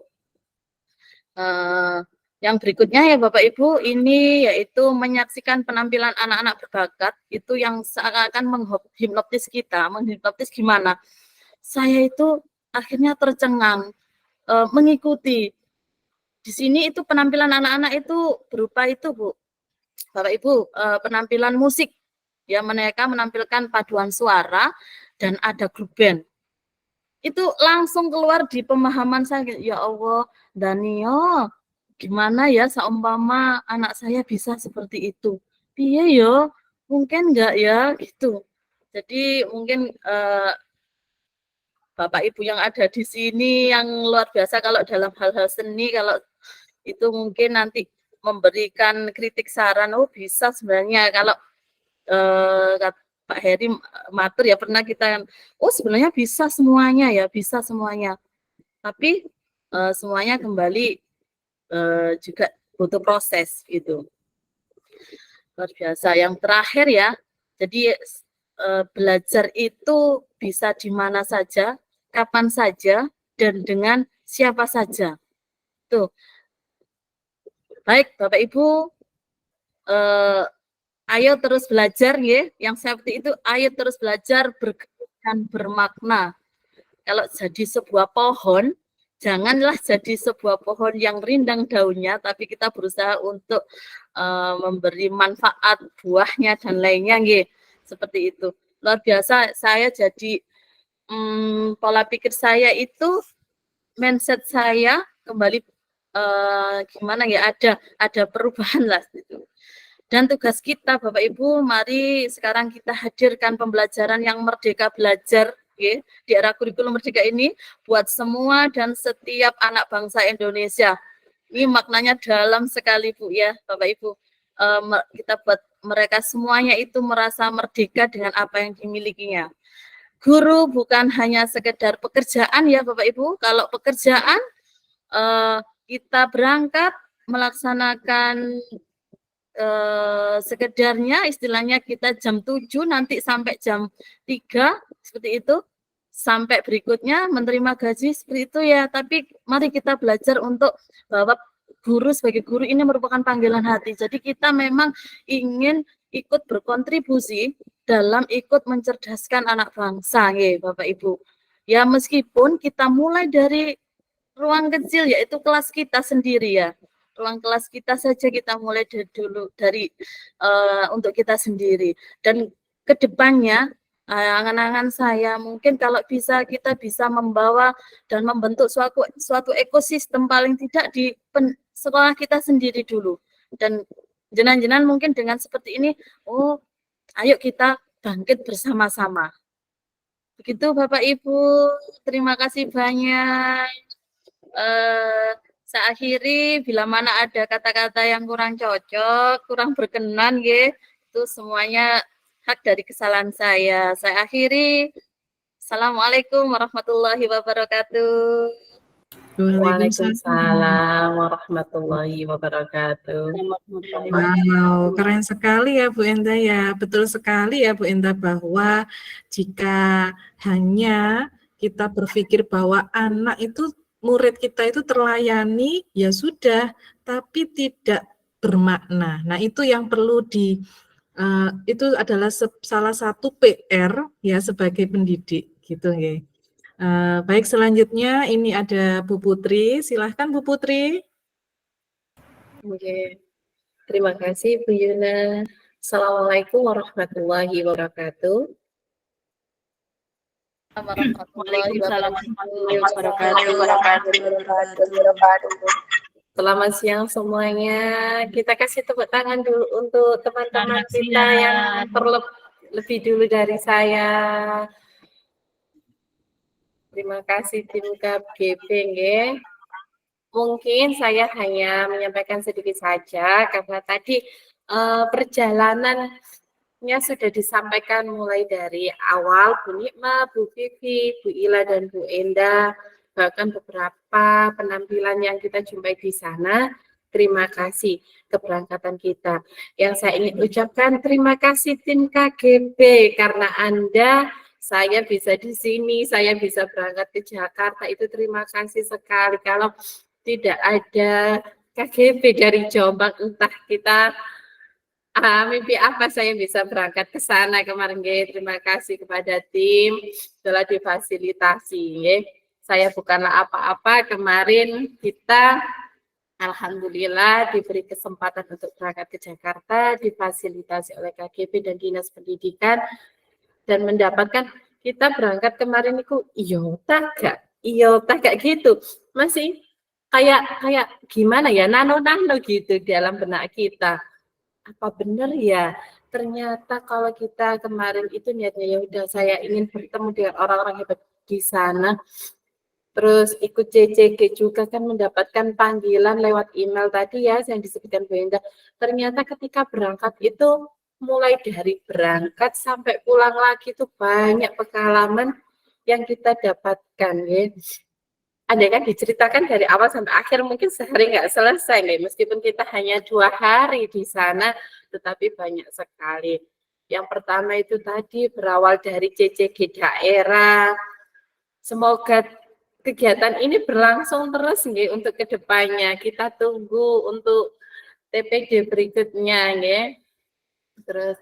Yang berikutnya ya Bapak Ibu, ini yaitu menyaksikan penampilan anak-anak berbakat, itu yang seakan-akan menghipnotis kita. Menghipnotis gimana? Saya itu akhirnya tercengang mengikuti. Di sini itu penampilan anak-anak itu berupa itu Bu, Bapak Ibu, penampilan musik. Ya, mereka menampilkan paduan suara dan ada grup band. Itu langsung keluar di pemahaman saya, ya Allah, Danio, gimana ya seumpama anak saya bisa seperti itu. Iya ya, mungkin enggak ya gitu. Jadi mungkin Bapak Ibu yang ada di sini yang luar biasa kalau dalam hal-hal seni, kalau itu mungkin nanti memberikan kritik saran, bisa sebenarnya kalau Pak Heri matur ya, pernah kita sebenarnya bisa semuanya ya, bisa semuanya. Tapi semuanya kembali juga butuh proses gitu. Luar biasa. Yang terakhir ya, jadi belajar itu bisa di mana saja, kapan saja, dan dengan siapa saja. Tuh. Baik, Bapak Ibu, ayo terus belajar ya. Yang safety itu ayo terus belajar dan bermakna. Kalau jadi sebuah pohon, janganlah jadi sebuah pohon yang rindang daunnya, tapi kita berusaha untuk memberi manfaat buahnya dan lainnya, nggih. Seperti itu. Luar biasa, saya jadi pola pikir saya itu, mindset saya kembali gimana ya, ada perubahan lah gitu. Dan tugas kita Bapak Ibu, mari sekarang kita hadirkan pembelajaran yang merdeka belajar ya, di era kurikulum merdeka ini buat semua dan setiap anak bangsa Indonesia. Ini maknanya dalam sekali Bu ya Bapak Ibu. Kita buat mereka semuanya itu merasa merdeka dengan apa yang dimilikinya. Guru bukan hanya sekedar pekerjaan ya Bapak Ibu. Kalau pekerjaan kita berangkat melaksanakan sekedarnya, istilahnya kita jam 7 nanti sampai jam 3 seperti itu, sampai berikutnya menerima gaji seperti itu ya. Tapi mari kita belajar untuk bahwa guru sebagai guru ini merupakan panggilan hati. Jadi kita memang ingin ikut berkontribusi dalam ikut mencerdaskan anak bangsa ya Bapak Ibu. Ya meskipun kita mulai dari ruang kecil yaitu kelas kita sendiri ya. Ruang kelas kita saja kita mulai dari untuk kita sendiri. Dan kedepannya angan-angan saya mungkin kalau bisa kita bisa membawa dan membentuk suatu ekosistem paling tidak di sekolah kita sendiri dulu. Dan jenengan-jenengan mungkin dengan seperti ini, oh ayo kita bangkit bersama-sama. Begitu Bapak Ibu, terima kasih banyak. Saya akhiri, bila mana ada kata-kata yang kurang cocok, kurang berkenan, ya, itu semuanya hak dari kesalahan saya. Saya akhiri. Assalamualaikum warahmatullahi wabarakatuh. Waalaikumsalam warahmatullahi wabarakatuh. Wow, keren sekali ya Bu Enda ya. Betul sekali ya Bu Enda bahwa jika hanya kita berpikir bahwa anak itu, murid kita itu terlayani, ya sudah, tapi tidak bermakna. Nah, itu yang perlu itu adalah salah satu PR ya sebagai pendidik gitu ya. Baik, selanjutnya ini ada Bu Putri. Silahkan Bu Putri. Oke. Terima kasih Bu Yuna. Assalamualaikum warahmatullahi wabarakatuh. Waalaikumsalam warahmatullahi wabarakatuh. Selamat siang semuanya. Kita kasih tepuk tangan dulu untuk teman-teman kita yang lebih dulu dari saya. Terima kasih tim KGB. Mungkin saya hanya menyampaikan sedikit saja karena tadi perjalanannya sudah disampaikan mulai dari awal Bu Nikma, Bu Vivi, Bu Ila dan Bu Enda, bahkan beberapa penampilan yang kita jumpai di sana. Terima kasih keberangkatan kita. Yang saya ingin ucapkan terima kasih tim KGB karena Anda, saya bisa di sini, saya bisa berangkat ke Jakarta, itu terima kasih sekali. Kalau tidak ada KGB dari Jombang, entah kita mimpi apa saya bisa berangkat ke sana kemarin. Terima kasih kepada tim telah difasilitasi. Saya bukanlah apa-apa, kemarin kita alhamdulillah diberi kesempatan untuk berangkat ke Jakarta, difasilitasi oleh KGB dan Dinas Pendidikan, dan mendapatkan kita berangkat kemarin itu iota gak gitu, masih kayak gimana ya, nano gitu dalam benak kita. Apa benar ya? Ternyata kalau kita kemarin itu niatnya ya udah saya ingin bertemu dengan orang-orang hebat di sana. Terus ikut CCG juga kan mendapatkan panggilan lewat email tadi ya yang disebutkan Bu Enda. Ternyata ketika berangkat itu mulai dari berangkat sampai pulang lagi itu banyak pengalaman yang kita dapatkan ya. Ada kan diceritakan dari awal sampai akhir mungkin sehari nggak selesai nih, meskipun kita hanya 2 hari di sana, tetapi banyak sekali. Yang pertama itu tadi berawal dari CCG daerah. Semoga kegiatan ini berlangsung terus nggih untuk kedepannya. Kita tunggu untuk TPD berikutnya nggih. Terus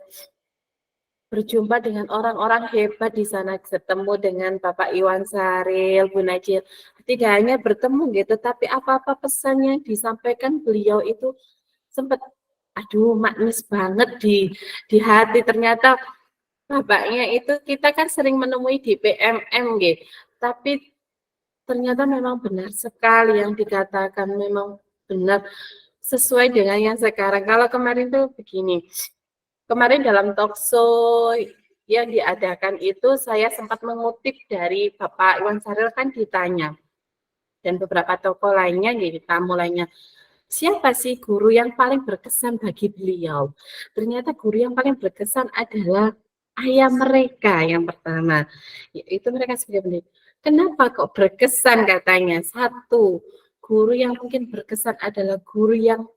berjumpa dengan orang-orang hebat di sana, ketemu dengan Bapak Iwan Saril, Bu Najil. Tidak hanya bertemu gitu, tapi apa-apa pesan yang disampaikan beliau itu sempat, aduh, manis banget di hati. Ternyata Bapaknya itu kita kan sering menemui di PMM, gitu. Tapi ternyata memang benar sekali yang dikatakan, memang benar sesuai dengan yang sekarang. Kalau kemarin tuh begini. Kemarin dalam talkshow yang diadakan itu saya sempat mengutip dari Bapak Iwan Saril, kan ditanya, dan beberapa tokoh lainnya, jadi tamu lainnya, siapa sih guru yang paling berkesan bagi beliau? Ternyata guru yang paling berkesan adalah ayah mereka yang pertama. Yaitu mereka sebagai pendidik. Kenapa kok berkesan katanya? Satu, guru yang mungkin berkesan adalah guru yang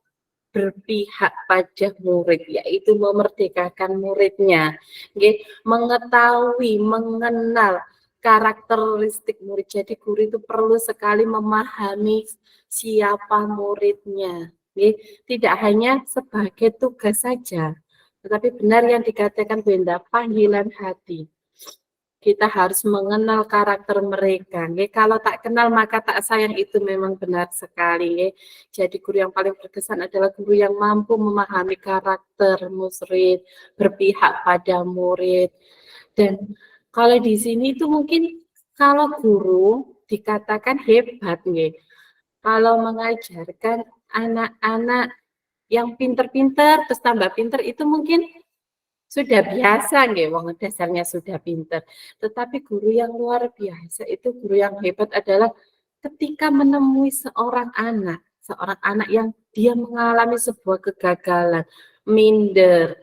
berpihak pada murid, yaitu memerdekakan muridnya, mengetahui, mengenal karakteristik murid. Jadi guru itu perlu sekali memahami siapa muridnya, tidak hanya sebagai tugas saja, tetapi benar yang dikatakan Benda, panggilan hati. Kita harus mengenal karakter mereka. Kalau tak kenal maka tak sayang, itu memang benar sekali. Jadi guru yang paling berkesan adalah guru yang mampu memahami karakter murid, berpihak pada murid. Dan kalau di sini itu mungkin kalau guru dikatakan hebat, kalau mengajarkan anak-anak yang pinter-pinter terus tambah pinter itu mungkin sudah biasa, wong dasarnya sudah pinter. Tetapi guru yang luar biasa itu, guru yang hebat adalah ketika menemui seorang anak yang dia mengalami sebuah kegagalan, minder,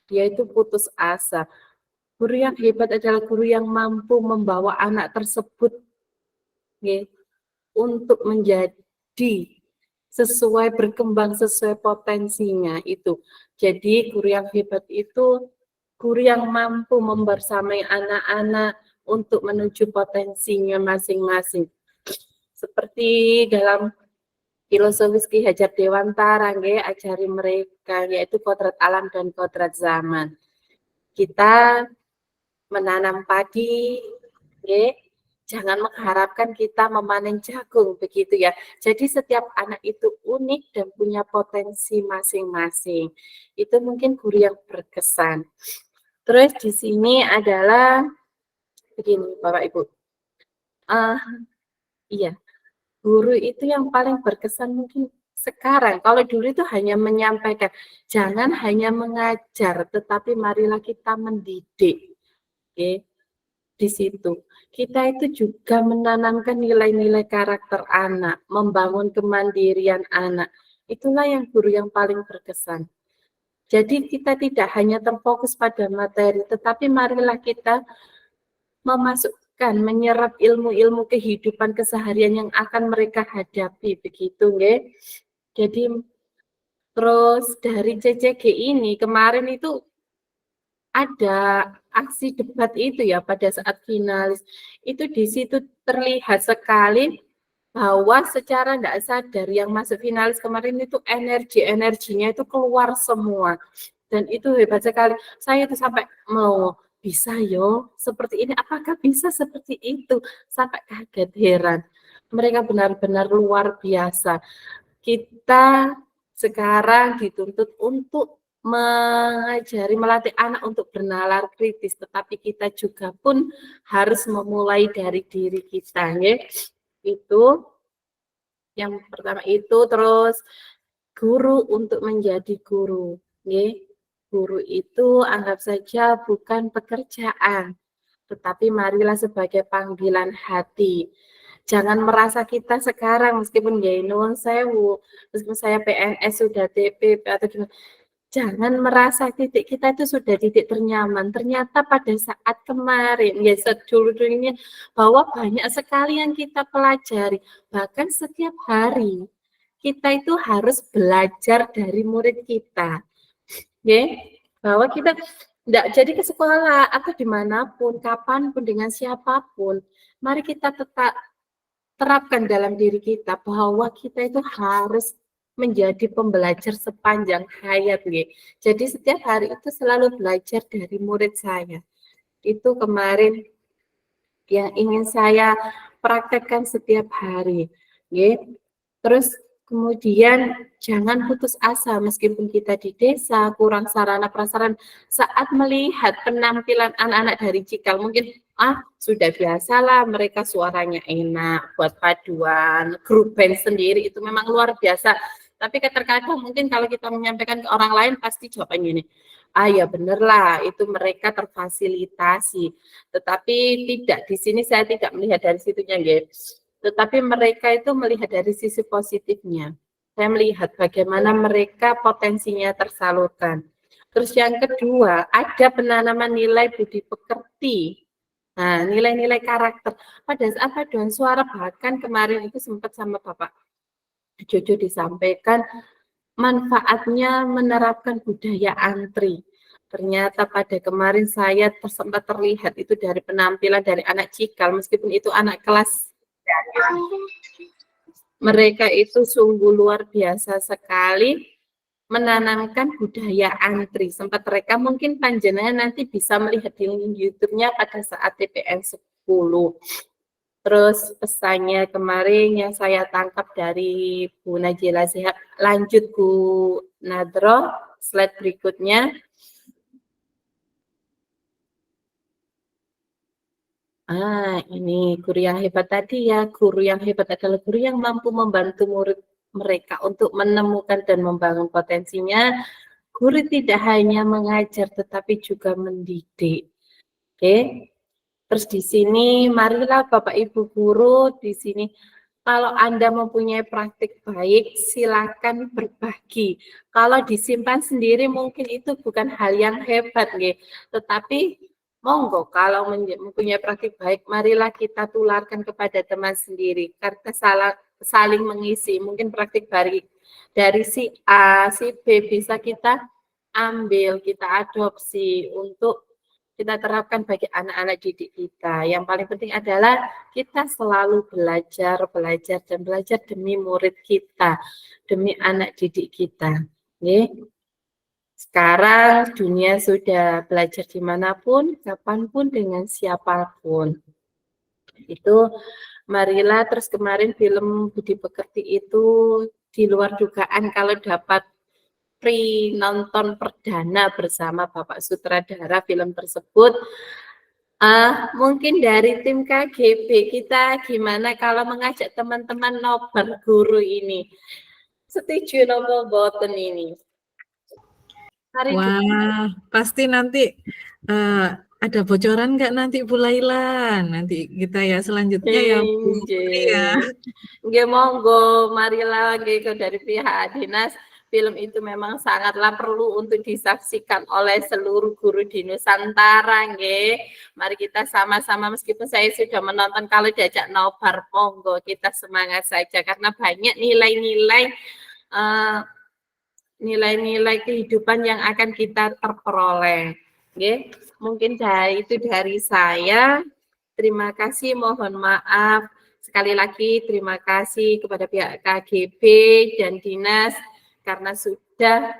dia itu putus asa. Guru yang hebat adalah guru yang mampu membawa anak tersebut untuk menjadi sesuai, berkembang sesuai potensinya itu. Jadi guru yang hebat itu guru yang mampu membersamai anak-anak untuk menuju potensinya masing-masing. Seperti dalam filosofis Ki Hajar Dewantara, ajari mereka, yaitu kodrat alam dan kodrat zaman. Kita menanam padi, jangan mengharapkan kita memanen jagung, begitu ya. Jadi setiap anak itu unik dan punya potensi masing-masing. Itu mungkin guru yang berkesan. Terus di sini adalah begini, Bapak Ibu. Iya, guru itu yang paling berkesan mungkin sekarang. Kalau dulu itu hanya menyampaikan, jangan hanya mengajar, tetapi marilah kita mendidik. Di situ kita itu juga menanamkan nilai-nilai karakter anak, membangun kemandirian anak. Itulah yang guru yang paling berkesan. Jadi kita tidak hanya terfokus pada materi, tetapi marilah kita memasukkan, menyerap ilmu-ilmu kehidupan keseharian yang akan mereka hadapi, begitu, Jadi terus dari CCG ini kemarin itu ada aksi debat itu ya pada saat finalis. Itu di situ terlihat sekali bahwa secara tidak sadar yang masuk finalis kemarin itu energinya itu keluar semua, dan itu hebat sekali. Saya itu sampai mau bisa seperti ini, apakah bisa seperti itu, sampai kaget heran. Mereka benar-benar luar biasa. Kita sekarang dituntut untuk mengajari, melatih anak untuk bernalar kritis, tetapi kita juga pun harus memulai dari diri kita, Itu yang pertama itu. Terus guru untuk menjadi guru, Guru itu anggap saja bukan pekerjaan, tetapi marilah sebagai panggilan hati. Jangan merasa kita sekarang meskipun nuwun sewu, meskipun saya PNS sudah TP atau gimana, jangan merasa titik kita itu sudah titik ternyaman. Ternyata pada saat kemarin, dulu-dulunya, bahwa banyak sekali yang kita pelajari. Bahkan setiap hari, kita itu harus belajar dari murid kita. Bahwa kita Enggak jadi ke sekolah atau dimanapun, kapanpun, dengan siapapun, mari kita tetap terapkan dalam diri kita bahwa kita itu harus menjadi pembelajar sepanjang hayat. Nggih. Jadi setiap hari itu selalu belajar dari murid saya. Itu kemarin yang ingin saya praktekkan setiap hari. Nggih. Terus kemudian jangan putus asa meskipun kita di desa kurang sarana prasarana, saat melihat penampilan anak-anak dari Cikal mungkin sudah biasalah mereka suaranya enak buat paduan, grup band sendiri itu memang luar biasa. Tapi terkadang mungkin kalau kita menyampaikan ke orang lain pasti jawabannya gini, ya bener lah itu mereka terfasilitasi. Tetapi tidak, di sini saya tidak melihat dari situnya, guys. Tetapi mereka itu melihat dari sisi positifnya. Saya melihat bagaimana mereka potensinya tersalurkan. Terus yang kedua, ada penanaman nilai budi pekerti. Nah, nilai-nilai karakter. Pada saat paduan suara, bahkan kemarin itu sempat sama Bapak Jojo disampaikan manfaatnya menerapkan budaya antri. Ternyata pada kemarin saya sempat terlihat itu dari penampilan dari anak Cikal, meskipun itu anak kelas. Mereka itu sungguh luar biasa sekali menanamkan budaya antri. Sempat mereka mungkin panjenengan nanti bisa melihat di YouTube-nya pada saat TPN 10. Terus pesannya kemarin yang saya tangkap dari Bu Najila Shihab, lanjut Bu Nadro, slide berikutnya. Ini guru yang hebat tadi ya. Guru yang hebat adalah guru yang mampu membantu murid mereka untuk menemukan dan membangun potensinya. Guru tidak hanya mengajar tetapi juga mendidik. Oke. Terus di sini marilah Bapak Ibu guru di sini kalau Anda mempunyai praktik baik silakan berbagi. Kalau disimpan sendiri mungkin itu bukan hal yang hebat nggih. Tetapi monggo kalau mempunyai praktik baik, marilah kita tularkan kepada teman sendiri. Karena saling mengisi. Mungkin praktik baik dari si A, si B bisa kita ambil, kita adopsi untuk kita terapkan bagi anak-anak didik kita. Yang paling penting adalah kita selalu belajar dan belajar demi murid kita, demi anak didik kita. Oke. Sekarang dunia sudah belajar dimanapun, kapanpun, dengan siapapun. Itu marilah, terus kemarin film Budi Pekerti itu di luar dugaan kalau dapat free nonton perdana bersama Bapak sutradara film tersebut. Mungkin dari tim KGB kita gimana kalau mengajak teman-teman nobar guru ini? Setuju nopo boten ini? Wah, pasti nanti ada bocoran nggak nanti Bu Laila? Nanti kita ya selanjutnya ya Bu Putri ya. Nggih monggo, marilah nggih dari pihak dinas. Film itu memang sangatlah perlu untuk disaksikan oleh seluruh guru di Nusantara, nggih. Mari kita sama-sama, meskipun saya sudah menonton, kalau diajak nobar, monggo kita semangat saja karena banyak nilai-nilai kehidupan yang akan kita terperoleh. Nggih. Mungkin dari saya. Terima kasih, mohon maaf. Sekali lagi terima kasih kepada pihak KGB dan dinas karena sudah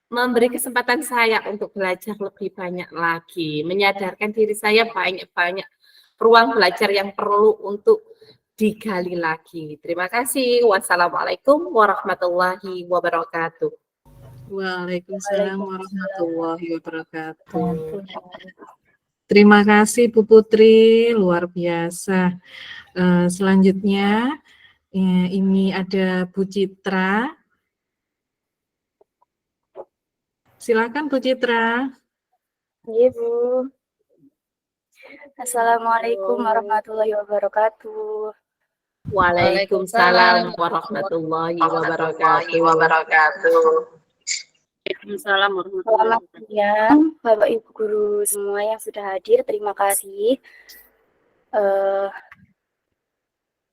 memberi kesempatan saya untuk belajar lebih banyak lagi, menyadarkan diri saya banyak-banyak ruang belajar yang perlu untuk digali lagi. Terima kasih. Wassalamualaikum warahmatullahi wabarakatuh. Waalaikumsalam warahmatullahi wabarakatuh. Terima kasih Bu Putri, luar biasa. Selanjutnya ini ada Bu Citra. Silakan Bu Citra. Iya Bu. Assalamualaikum warahmatullahi wabarakatuh. Waalaikumsalam warahmatullahi wabarakatuh. Waalaikumsalam warahmatullahi Selamat wabarakatuh. siang Bapak Ibu guru semua yang sudah hadir. Terima kasih.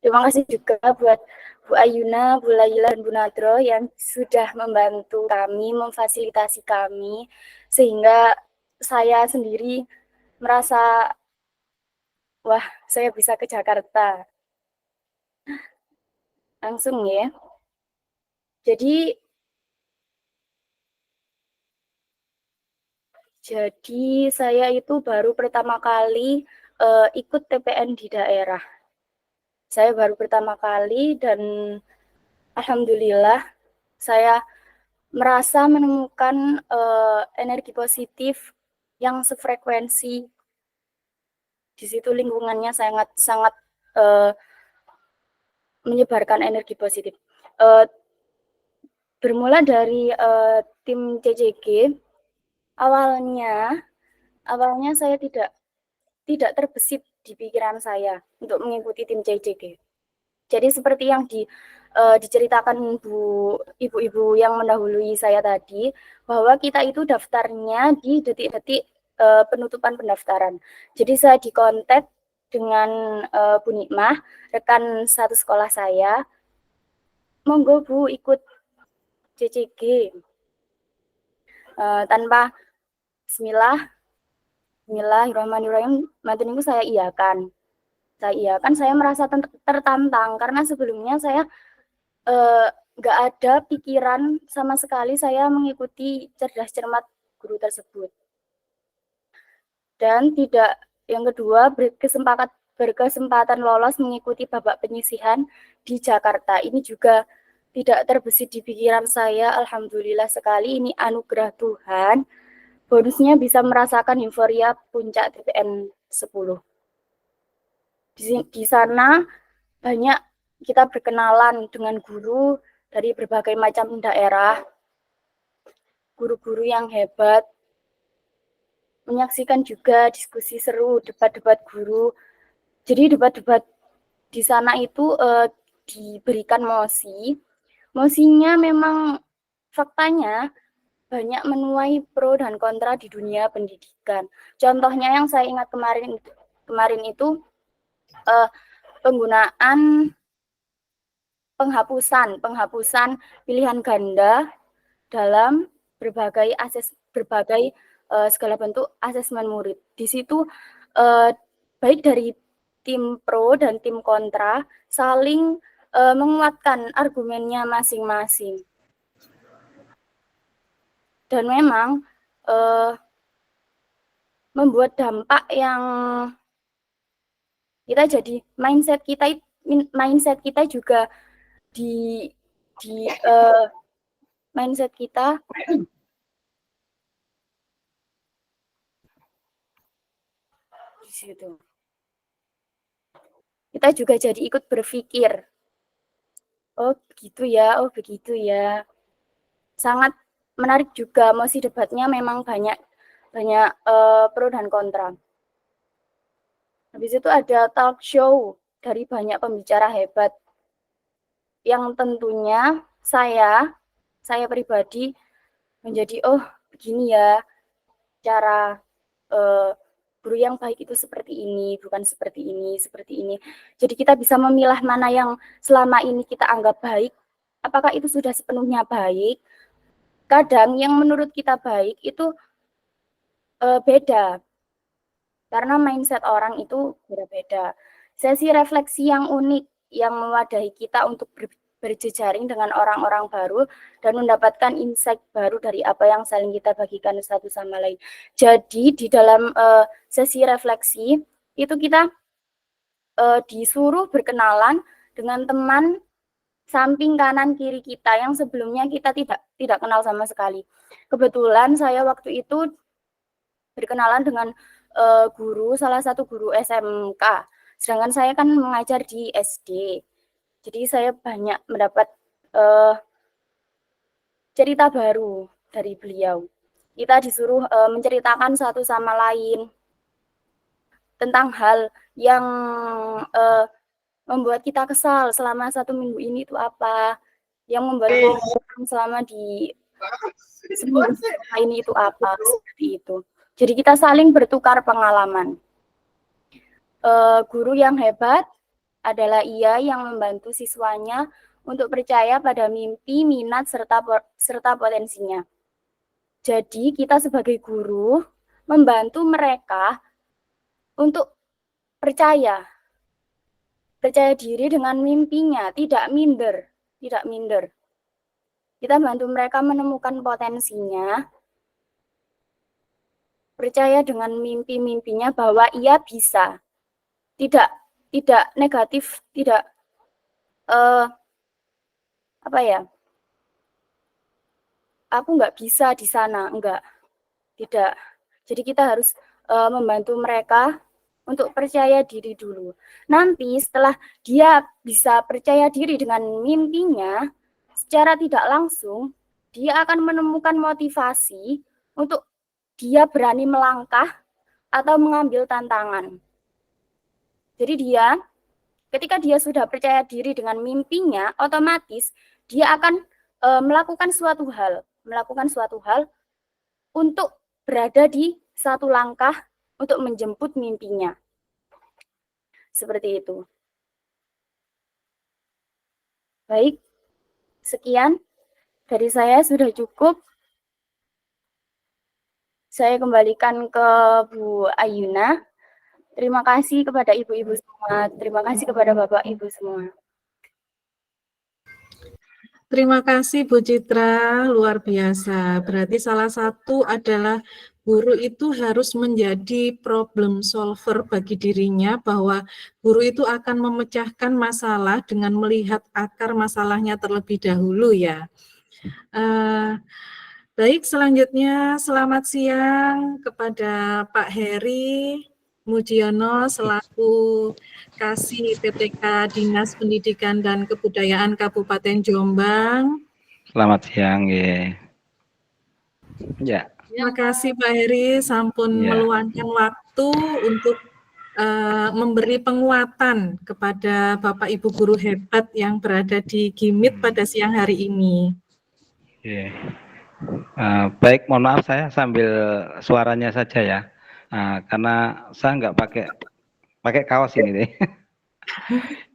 Terima kasih juga buat Bu Ayuna, Bu Laila, dan Bu Nadro yang sudah membantu kami, memfasilitasi kami, sehingga saya sendiri merasa, wah, saya bisa ke Jakarta. Langsung ya. Jadi saya itu baru pertama kali ikut TPN di daerah. Saya baru pertama kali dan alhamdulillah saya merasa menemukan energi positif yang sefrekuensi. Di situ lingkungannya sangat menyebarkan energi positif. Bermula dari tim CCG, awalnya saya tidak terbesit di pikiran saya untuk mengikuti tim CCG. Jadi seperti yang diceritakan ibu-ibu yang mendahului saya tadi, bahwa kita itu daftarnya di detik-detik penutupan pendaftaran. Jadi saya dikontak dengan Bu Nikmah, rekan satu sekolah saya, monggo Bu ikut CCG. Tanpa Bismillahirrahmanirrahim, materi itu saya iakan. Saya merasa tertantang karena sebelumnya saya nggak ada pikiran sama sekali saya mengikuti cerdas cermat guru tersebut. Dan yang kedua, berkesempatan lolos mengikuti babak penyisihan di Jakarta. Ini juga tidak terbesit di pikiran saya. Alhamdulillah sekali, ini anugerah Tuhan. Bonusnya bisa merasakan euforia puncak TPN 10. Di sana banyak kita berkenalan dengan guru dari berbagai macam daerah, guru-guru yang hebat, menyaksikan juga diskusi seru, debat-debat guru. Jadi debat-debat di sana itu diberikan mosinya memang faktanya banyak menuai pro dan kontra di dunia pendidikan. Contohnya yang saya ingat kemarin itu penggunaan penghapusan pilihan ganda dalam berbagai segala bentuk asesmen murid. Di situ baik dari tim pro dan tim kontra saling menguatkan argumennya masing-masing. Dan memang membuat dampak yang kita jadi mindset kita juga mindset kita di situ. Kita juga jadi ikut berpikir. Oh, begitu ya. Oh, begitu ya. Sangat menarik juga, mosi debatnya memang banyak pro dan kontra. Habis itu ada talk show dari banyak pembicara hebat yang tentunya saya pribadi menjadi begini ya cara guru yang baik itu seperti ini, bukan seperti ini. Jadi kita bisa memilah mana yang selama ini kita anggap baik, apakah itu sudah sepenuhnya baik. Kadang yang menurut kita baik itu beda, karena mindset orang itu beda-beda. Sesi refleksi yang unik yang mewadahi kita untuk berjejaring dengan orang-orang baru dan mendapatkan insight baru dari apa yang saling kita bagikan satu sama lain. Jadi di dalam sesi refleksi itu kita disuruh berkenalan dengan teman samping kanan kiri kita yang sebelumnya kita tidak kenal sama sekali. Kebetulan saya waktu itu berkenalan dengan salah satu guru SMK. Sedangkan saya kan mengajar di SD. Jadi saya banyak mendapat cerita baru dari beliau. Kita disuruh menceritakan satu sama lain tentang hal yang membuat kita kesal selama 1 minggu ini itu apa, yang membuat kita selama di seminggu ini itu apa, seperti itu. Jadi kita saling bertukar pengalaman. Guru yang hebat adalah ia yang membantu siswanya untuk percaya pada mimpi, minat, serta potensinya. Jadi kita sebagai guru membantu mereka untuk percaya diri dengan mimpinya, tidak minder. Kita bantu mereka menemukan potensinya, percaya dengan mimpi-mimpinya bahwa ia bisa. Tidak negatif, tidak aku nggak bisa di sana, enggak, tidak. Jadi kita harus membantu mereka untuk percaya diri dulu. Nanti setelah dia bisa percaya diri dengan mimpinya, secara tidak langsung dia akan menemukan motivasi untuk dia berani melangkah atau mengambil tantangan. Jadi ketika dia sudah percaya diri dengan mimpinya, otomatis dia akan melakukan suatu hal untuk berada di satu langkah untuk menjemput mimpinya. Seperti itu. Baik, sekian dari saya, sudah cukup. Saya kembalikan ke Bu Ayuna. Terima kasih kepada ibu-ibu semua. Terima kasih kepada bapak ibu semua. Terima kasih Bu Citra, luar biasa. Berarti salah satu adalah guru itu harus menjadi problem solver bagi dirinya, bahwa guru itu akan memecahkan masalah dengan melihat akar masalahnya terlebih dahulu ya. Baik, selanjutnya selamat siang kepada Pak Heri Mujiono selaku Kasih PPK Dinas Pendidikan dan Kebudayaan Kabupaten Jombang. Selamat siang, ya. Terima kasih Pak Heri, sampun meluangkan waktu untuk memberi penguatan kepada Bapak Ibu guru hebat yang berada di GIMIT pada siang hari ini. Baik, mohon maaf saya sambil suaranya saja ya, karena saya nggak pakai kaos ini deh.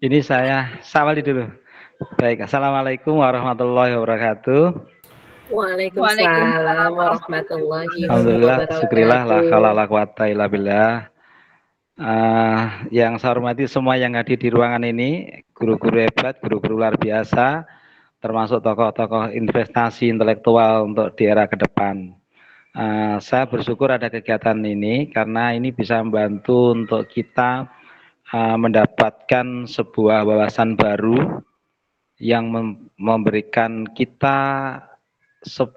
Ini saya sawali dulu. Baik, assalamualaikum warahmatullahi wabarakatuh. Waalaikumsalam warahmatullahi wabarakatuh. Alhamdulillah, syukurillah, la haula wala quwata illa billah. Yang saya hormati semua yang hadir di ruangan ini, guru-guru hebat, guru-guru luar biasa, termasuk tokoh-tokoh investasi intelektual untuk di era ke depan. Saya bersyukur ada kegiatan ini karena ini bisa membantu untuk kita mendapatkan sebuah wawasan baru yang memberikan kita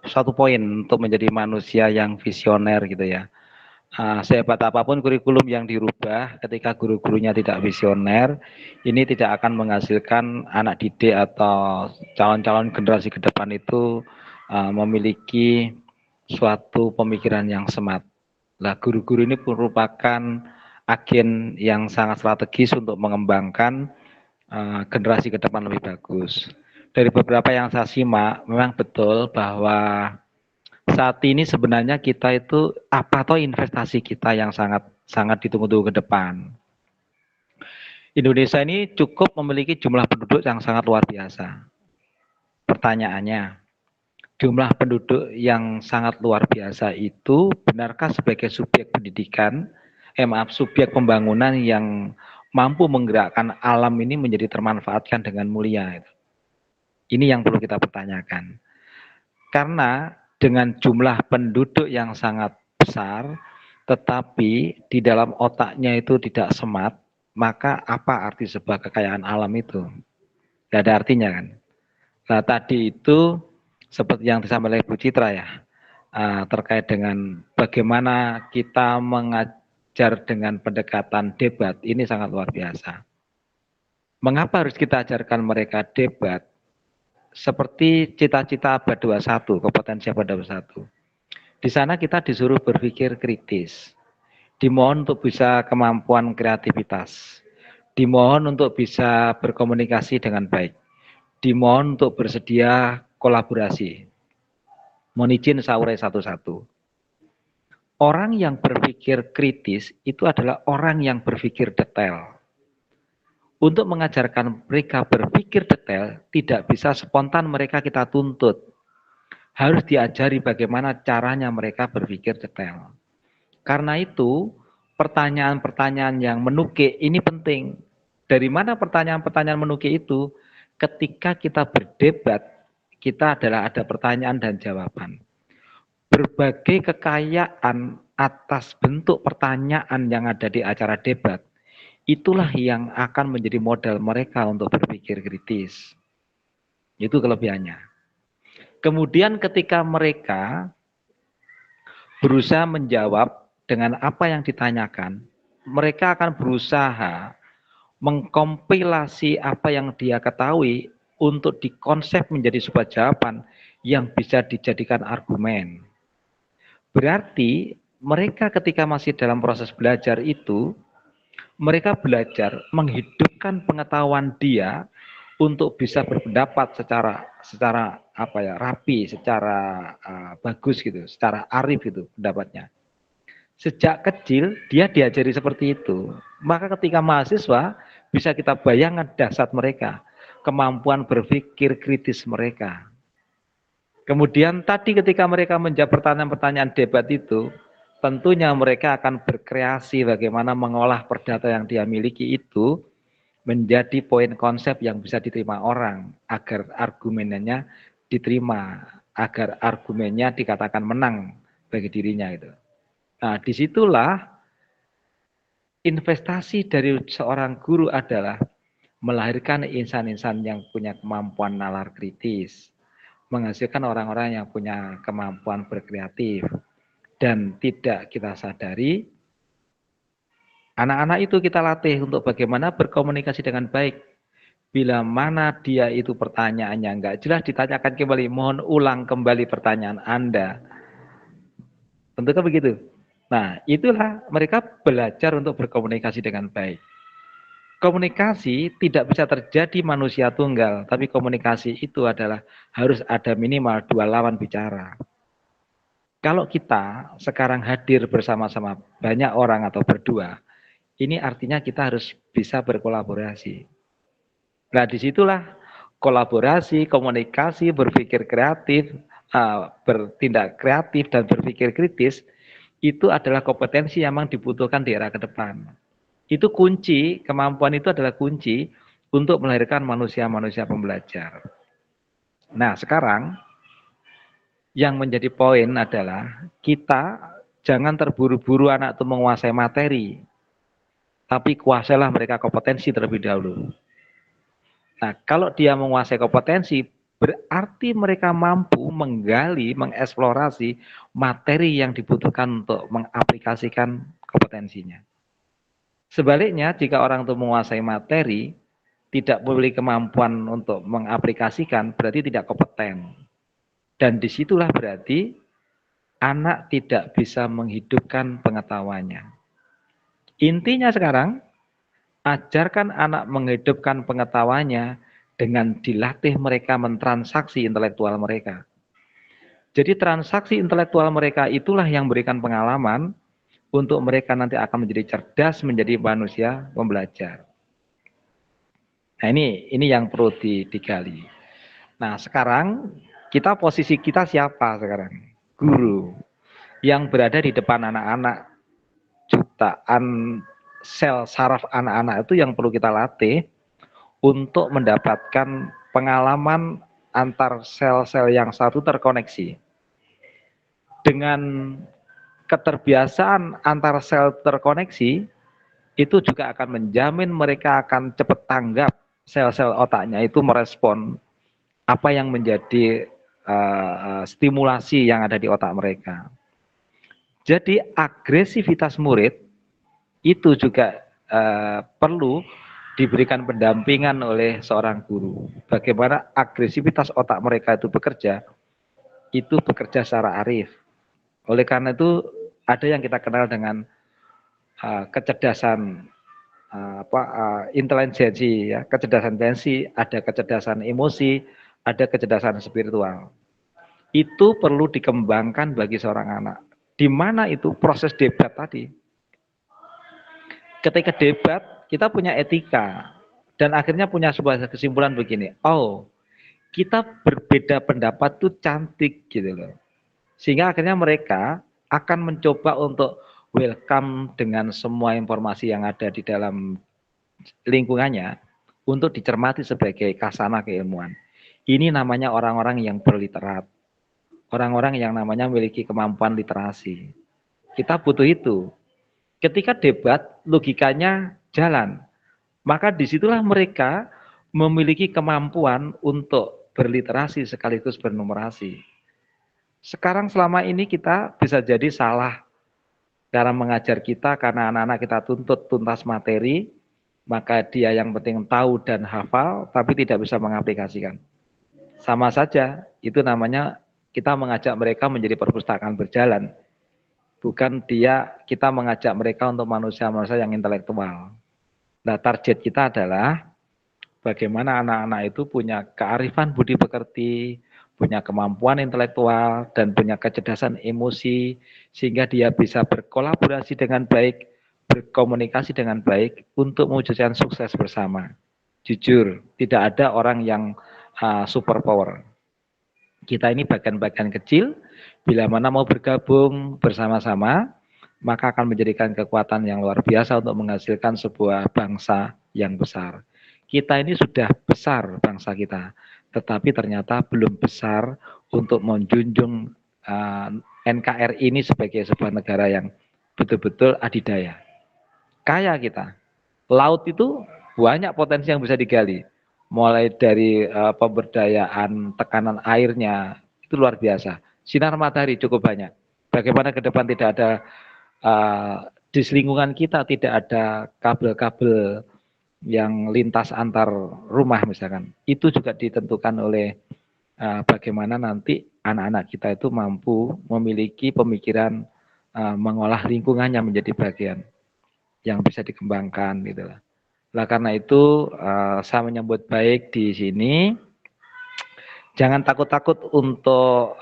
satu poin untuk menjadi manusia yang visioner gitu ya. Sehebat apapun kurikulum yang dirubah, ketika guru-gurunya tidak visioner, ini tidak akan menghasilkan anak didik atau calon-calon generasi ke depan itu memiliki suatu pemikiran yang smart. Nah, guru-guru ini merupakan agen yang sangat strategis untuk mengembangkan generasi ke depan lebih bagus. Dari beberapa yang saya simak, memang betul bahwa saat ini sebenarnya kita itu apa atau investasi kita yang sangat ditunggu-tunggu ke depan. Indonesia ini cukup memiliki jumlah penduduk yang sangat luar biasa. Pertanyaannya, jumlah penduduk yang sangat luar biasa itu benarkah sebagai subjek pendidikan, subjek pembangunan yang mampu menggerakkan alam ini menjadi termanfaatkan dengan mulia? Ini yang perlu kita pertanyakan. Karena dengan jumlah penduduk yang sangat besar, tetapi di dalam otaknya itu tidak smart, maka apa arti sebuah kekayaan alam itu? Tidak ada artinya kan? Nah tadi itu seperti yang disampaikan oleh Bu Citra ya, terkait dengan bagaimana kita mengajar dengan pendekatan debat, ini sangat luar biasa. Mengapa harus kita ajarkan mereka debat? Seperti cita-cita abad 21, kompetensi abad 21. Di sana kita disuruh berpikir kritis. Dimohon untuk bisa kemampuan kreativitas. Dimohon untuk bisa berkomunikasi dengan baik. Dimohon untuk bersedia kolaborasi. Mohon izin saya urai satu-satu. Orang yang berpikir kritis itu adalah orang yang berpikir detail. Untuk mengajarkan mereka berpikir detail, tidak bisa spontan mereka kita tuntut. Harus diajari bagaimana caranya mereka berpikir detail. Karena itu, pertanyaan-pertanyaan yang menukik ini penting. Dari mana pertanyaan-pertanyaan menukik itu? Ketika kita berdebat, kita adalah ada pertanyaan dan jawaban. Berbagai kekayaan atas bentuk pertanyaan yang ada di acara debat, itulah yang akan menjadi modal mereka untuk berpikir kritis. Itu kelebihannya. Kemudian ketika mereka berusaha menjawab dengan apa yang ditanyakan, mereka akan berusaha mengkompilasi apa yang dia ketahui untuk dikonsep menjadi sebuah jawaban yang bisa dijadikan argumen. Berarti mereka ketika masih dalam proses belajar itu, mereka belajar menghidupkan pengetahuan dia untuk bisa berpendapat secara rapi, secara bagus gitu, secara arif itu pendapatnya. Sejak kecil dia diajari seperti itu. Maka ketika mahasiswa bisa kita bayangkan dahsyat mereka, kemampuan berpikir kritis mereka. Kemudian tadi ketika mereka menjawab pertanyaan-pertanyaan debat itu, tentunya mereka akan berkreasi bagaimana mengolah perdata yang dia miliki itu menjadi poin konsep yang bisa diterima orang agar argumennya diterima, agar argumennya dikatakan menang bagi dirinya itu. Nah, disitulah investasi dari seorang guru adalah melahirkan insan-insan yang punya kemampuan nalar kritis, menghasilkan orang-orang yang punya kemampuan berkreatif, dan tidak kita sadari, anak-anak itu kita latih untuk bagaimana berkomunikasi dengan baik. Bila mana dia itu pertanyaannya enggak jelas, ditanyakan kembali, mohon ulang kembali pertanyaan Anda. Tentu kan begitu. Nah, itulah mereka belajar untuk berkomunikasi dengan baik. Komunikasi tidak bisa terjadi manusia tunggal, tapi komunikasi itu adalah harus ada minimal 2 lawan bicara. Kalau kita sekarang hadir bersama-sama banyak orang atau berdua, ini artinya kita harus bisa berkolaborasi. Nah, disitulah kolaborasi, komunikasi, berpikir kreatif, bertindak kreatif, dan berpikir kritis, itu adalah kompetensi yang memang dibutuhkan di era ke depan. Itu kunci, kemampuan itu adalah kunci untuk melahirkan manusia-manusia pembelajar. Nah, sekarang yang menjadi poin adalah kita jangan terburu-buru anak itu menguasai materi, tapi kuasailah mereka kompetensi terlebih dahulu. Nah, kalau dia menguasai kompetensi, berarti mereka mampu menggali, mengeksplorasi materi yang dibutuhkan untuk mengaplikasikan kompetensinya. Sebaliknya, jika orang itu menguasai materi, tidak memiliki kemampuan untuk mengaplikasikan, berarti tidak kompeten. Dan disitulah berarti anak tidak bisa menghidupkan pengetahuannya. Intinya sekarang, ajarkan anak menghidupkan pengetahuannya dengan dilatih mereka mentransaksi intelektual mereka. Jadi transaksi intelektual mereka itulah yang memberikan pengalaman untuk mereka nanti akan menjadi cerdas, menjadi manusia pembelajar. Nah, ini yang perlu digali. Nah, sekarang posisi kita siapa sekarang? Guru yang berada di depan anak-anak, jutaan sel saraf anak-anak itu yang perlu kita latih untuk mendapatkan pengalaman antar sel-sel yang satu terkoneksi. Dengan keterbiasaan antar sel terkoneksi, itu juga akan menjamin mereka akan cepat tanggap sel-sel otaknya itu merespon apa yang menjadi stimulasi yang ada di otak mereka. Jadi agresivitas murid itu juga perlu diberikan pendampingan oleh seorang guru. Bagaimana agresivitas otak mereka itu bekerja secara arif. Oleh karena itu ada yang kita kenal dengan kecerdasan intelijensi, ya, kecerdasan tensi, ada kecerdasan emosi, ada kecerdasan spiritual. Itu perlu dikembangkan bagi seorang anak. Di mana itu proses debat tadi. Ketika debat, kita punya etika dan akhirnya punya sebuah kesimpulan begini. Oh, kita berbeda pendapat itu cantik gitu loh. Sehingga akhirnya mereka akan mencoba untuk welcome dengan semua informasi yang ada di dalam lingkungannya untuk dicermati sebagai kasana keilmuan. Ini namanya orang-orang yang berliterat. Orang-orang yang namanya memiliki kemampuan literasi. Kita butuh itu. Ketika debat, logikanya jalan. Maka disitulah mereka memiliki kemampuan untuk berliterasi sekaligus bernumerasi. Sekarang selama ini kita bisa jadi salah cara mengajar kita karena anak-anak kita tuntut tuntas materi, maka dia yang penting tahu dan hafal, tapi tidak bisa mengaplikasikan. Sama saja, itu namanya kita mengajak mereka menjadi perpustakaan berjalan. Bukan kita mengajak mereka untuk manusia-manusia yang intelektual. Nah, target kita adalah bagaimana anak-anak itu punya kearifan budi pekerti, punya kemampuan intelektual, dan punya kecerdasan emosi, sehingga dia bisa berkolaborasi dengan baik, berkomunikasi dengan baik, untuk mewujudkan sukses bersama. Jujur, tidak ada orang yang super power. Kita ini bagian-bagian kecil, bila mana mau bergabung bersama-sama, maka akan menjadikan kekuatan yang luar biasa untuk menghasilkan sebuah bangsa yang besar. Kita ini sudah besar bangsa kita, tetapi ternyata belum besar untuk menjunjung NKRI ini sebagai sebuah negara yang betul-betul adidaya. Kaya kita. Laut itu banyak potensi yang bisa digali. Mulai dari pemberdayaan tekanan airnya, itu luar biasa. Sinar matahari cukup banyak. Bagaimana ke depan tidak ada, di lingkungan kita tidak ada kabel-kabel yang lintas antar rumah misalkan. Itu juga ditentukan oleh bagaimana nanti anak-anak kita itu mampu memiliki pemikiran mengolah lingkungannya menjadi bagian yang bisa dikembangkan gitu lah. Nah, karena itu saya menyambut baik di sini. Jangan takut-takut untuk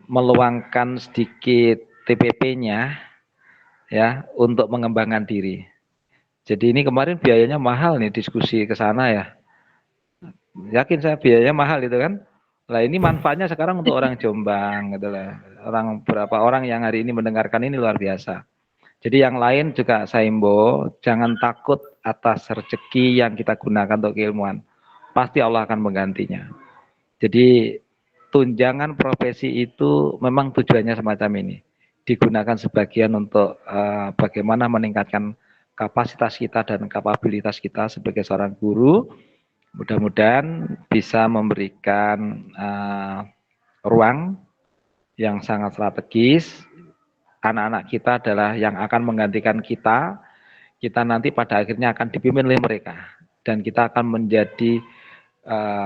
meluangkan sedikit TPP-nya ya untuk mengembangkan diri. Jadi ini kemarin biayanya mahal nih diskusi ke sana ya. Yakin saya biayanya mahal itu kan. Nah, ini manfaatnya sekarang untuk orang Jombang gitu lah. Berapa orang yang hari ini mendengarkan ini luar biasa. Jadi yang lain juga saya himbau, jangan takut atas rezeki yang kita gunakan untuk keilmuan. Pasti Allah akan menggantinya. Jadi tunjangan profesi itu memang tujuannya semacam ini. Digunakan sebagian untuk bagaimana meningkatkan kapasitas kita dan kapabilitas kita sebagai seorang guru. Mudah-mudahan bisa memberikan ruang yang sangat strategis. Anak-anak kita adalah yang akan menggantikan kita. Kita nanti pada akhirnya akan dipimpin oleh mereka. Dan kita akan menjadi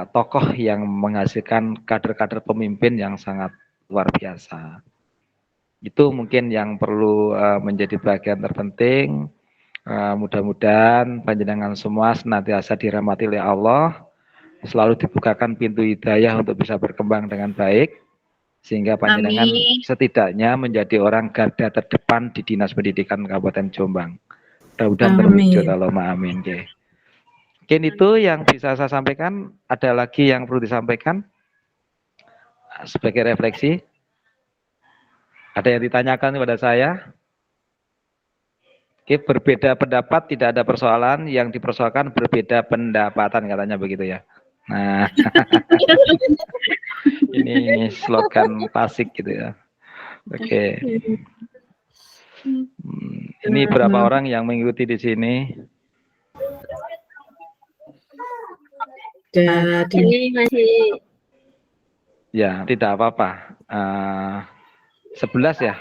tokoh yang menghasilkan kader-kader pemimpin yang sangat luar biasa. Itu mungkin yang perlu menjadi bagian terpenting. Mudah-mudahan panjenengan semua senantiasa dirahmati oleh Allah. Selalu dibukakan pintu hidayah untuk bisa berkembang dengan baik. Sehingga panjenengan setidaknya menjadi orang garda terdepan di Dinas Pendidikan Kabupaten Jombang. Mudah-mudahan terwujud, Allahumma amin. Mungkin itu yang bisa saya sampaikan. Ada lagi yang perlu disampaikan sebagai refleksi? Ada yang ditanyakan kepada saya? Oke, berbeda pendapat tidak ada persoalan. Yang dipersoalkan berbeda pendapatan katanya begitu ya. Nah, ini slogan klasik gitu ya. Oke. Ini berapa orang yang mengikuti di sini? Ini masih. Ya, tidak apa-apa. 11 ya?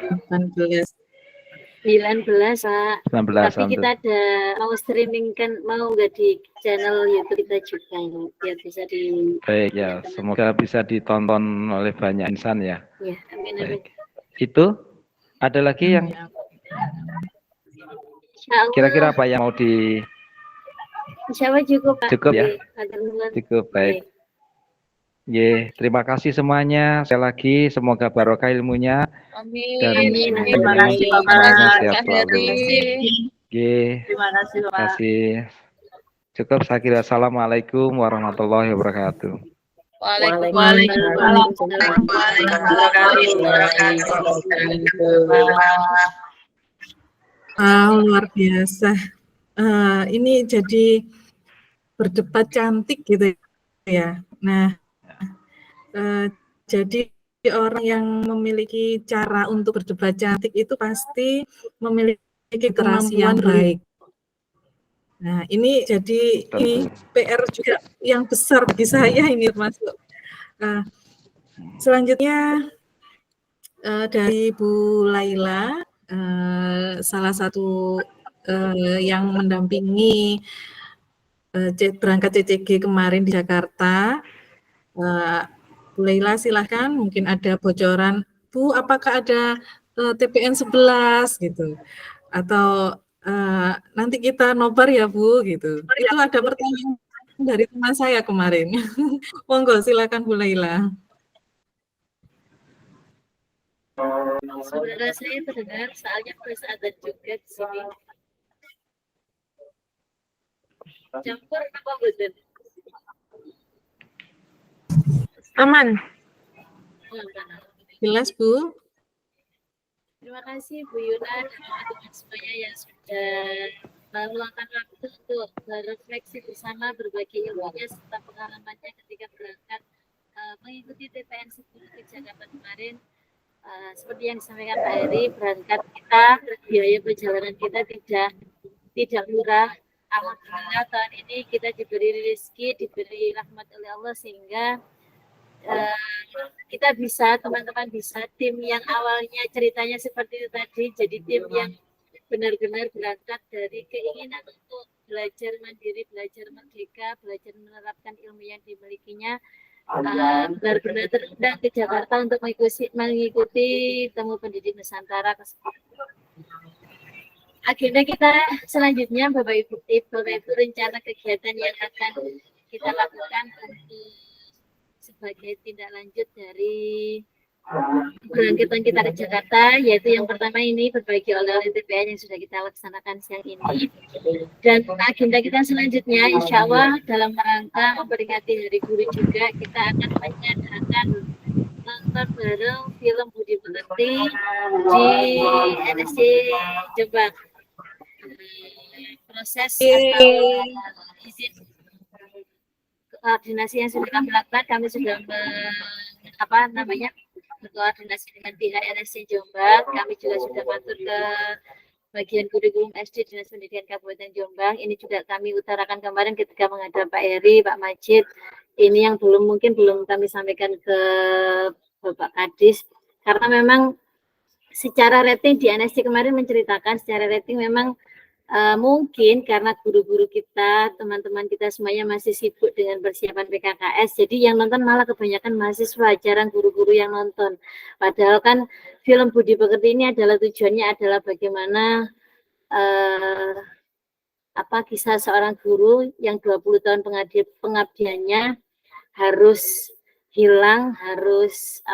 19, Pak. 19. Tapi kita ada mau streaming kan, mau nggak di channel YouTube kita juga biar bisa di. Baik ya, semoga bisa ditonton oleh banyak insan ya. Ya, amin. Baik. Itu ada lagi yang kira-kira apa yang mau di? Insya Allah cukup, Pak. Cukup ya. Cukup, baik. Ye, terima kasih semuanya. Sekali lagi semoga barokah ilmunya. Amin. Dan Amin. Terima kasih, Bapak. sehat selalu. Ye, Terima kasih, terima Pak. kasih. Cukup, saya kira. Assalamualaikum warahmatullahi wabarakatuh. Waalaikumsalam. Luar biasa. Ini jadi berdebat cantik gitu ya. Nah, jadi orang yang memiliki cara untuk berdebat cantik itu pasti memiliki literasi yang baik. Nah, ini jadi ini PR juga yang besar bagi saya ini termasuk. Selanjutnya dari Bu Laila, salah satu yang mendampingi berangkat CCG kemarin di Jakarta. Bu Laila silahkan, mungkin ada bocoran, Bu, apakah ada TPN 11 gitu, atau nanti kita nobar ya Bu gitu. Itu ada pertanyaan dari teman saya kemarin. Monggo silakan Bu Laila. Saudara saya terdengar, soalnya plus ada juga di sini. Campur apa betul? Aman. Jelas Bu. Terima kasih Bu Yuna dan teman-teman semuanya yang sudah meluangkan waktu untuk berefleksi bersama, berbagi ilmunya serta pengalamannya ketika berangkat mengikuti TPN 10 ke Jakarta kemarin. Seperti yang disampaikan Pak Heri, berangkat kita, biaya perjalanan kita tidak murah. Alhamdulillah tahun ini kita diberi rezeki, diberi rahmat oleh Allah sehingga kita bisa, teman-teman bisa, tim yang awalnya ceritanya seperti itu tadi, jadi tim yang benar-benar berangkat dari keinginan untuk belajar mandiri, belajar merdeka, belajar menerapkan ilmu yang dimilikinya, benar-benar terundang ke Jakarta untuk mengikuti Temu Pendidik Nusantara. Agenda kita selanjutnya, Bapak Ibu, rencana kegiatan yang akan kita lakukan untuk sebagai tindak lanjut dari keberangkatan kita ke Jakarta, yaitu yang pertama ini berbagi oleh-oleh TPN yang sudah kita laksanakan siang ini. Dan agenda kita selanjutnya, insya Allah dalam rangka memperingati Hari Guru juga, kita akan mengadakan nonton bareng film Budi Pekerti di NSC Jombang. Proses atau izin koordinasi yang sudah kami lakukan, kami sudah berkoordinasi dengan pihak NSC Jombang. Kami juga sudah matur ke bagian kurikulum SD Dinas Pendidikan Kabupaten Jombang. Ini juga kami utarakan kemarin ketika menghadap Pak Heri, Pak Majid. Ini yang mungkin belum kami sampaikan ke Bapak Kadis, karena memang secara rating di NSC kemarin menceritakan secara rating memang mungkin karena guru-guru kita, teman-teman kita semuanya masih sibuk dengan persiapan PKKS, jadi yang nonton malah kebanyakan mahasiswa, jarang guru-guru yang nonton. Padahal kan film Budi Pekerti ini adalah tujuannya adalah bagaimana kisah seorang guru yang 20 tahun pengabdiannya harus hilang, harus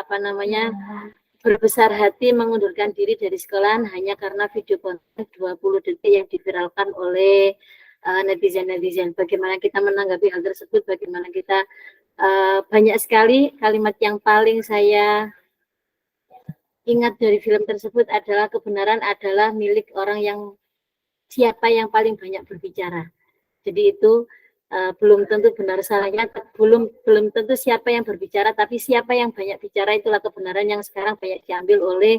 berbesar hati mengundurkan diri dari sekolahan hanya karena video konten 20 detik yang diviralkan oleh netizen-netizen. Bagaimana kita menanggapi hal tersebut, bagaimana kita banyak sekali kalimat yang paling saya ingat dari film tersebut adalah kebenaran adalah milik orang yang siapa yang paling banyak berbicara. Jadi itu belum tentu benar salahnya, belum tentu siapa yang berbicara, tapi siapa yang banyak bicara itulah kebenaran yang sekarang banyak diambil oleh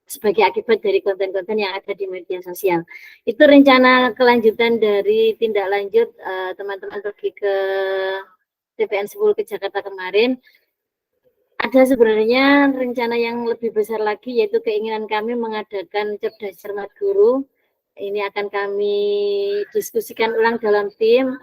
sebagai akibat dari konten-konten yang ada di media sosial. Itu rencana kelanjutan dari tindak lanjut teman-teman pergi ke TPN 10 ke Jakarta kemarin. Ada sebenarnya rencana yang lebih besar lagi, yaitu keinginan kami mengadakan Cerdas Cermat Guru. Ini akan kami diskusikan ulang dalam tim,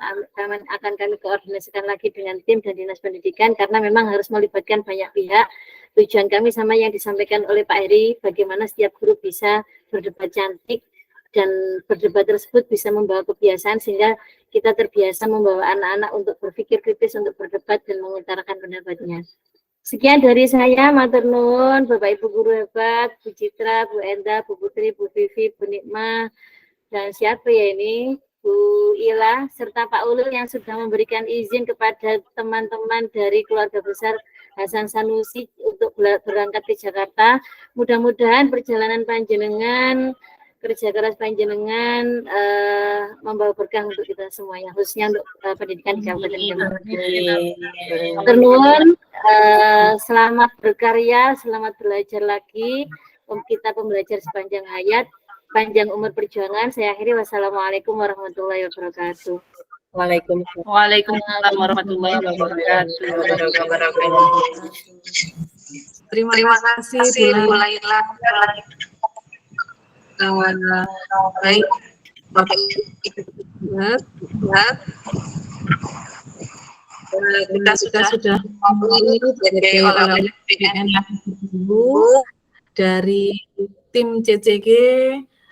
akan kami koordinasikan lagi dengan tim dan Dinas Pendidikan, karena memang harus melibatkan banyak pihak. Tujuan kami sama yang disampaikan oleh Pak Heri, bagaimana setiap guru bisa berdebat cantik, dan berdebat tersebut bisa membawa kebiasaan, sehingga kita terbiasa membawa anak-anak untuk berpikir kritis, untuk berdebat dan mengutarakan pendapatnya. Sekian dari saya, matur nuwun, Bapak Ibu guru hebat, Bu Citra, Bu Enda, Bu Putri, Bu Vivi, Bu Nikmah, dan siapa ya ini, Bu Ila serta Pak Ulul yang sudah memberikan izin kepada teman-teman dari keluarga besar Hasan Sanusi untuk berangkat ke Jakarta. Mudah-mudahan perjalanan panjenengan, kerja keras panjenengan membawa berkah untuk kita semuanya, khususnya untuk pendidikan di Kabupaten Kemang. Ternuwun, selamat berkarya, selamat belajar lagi. Kita pembelajar sepanjang hayat, panjang umur perjuangan. Saya akhiri, wassalamualaikum warahmatullahi wabarakatuh. Waalaikumsalam warahmatullahi wabarakatuh. Terima kasih Bu Laila. Baik, Bapak Ibu, kita sudah sebagai oleh-oleh TPN dari tim CCG,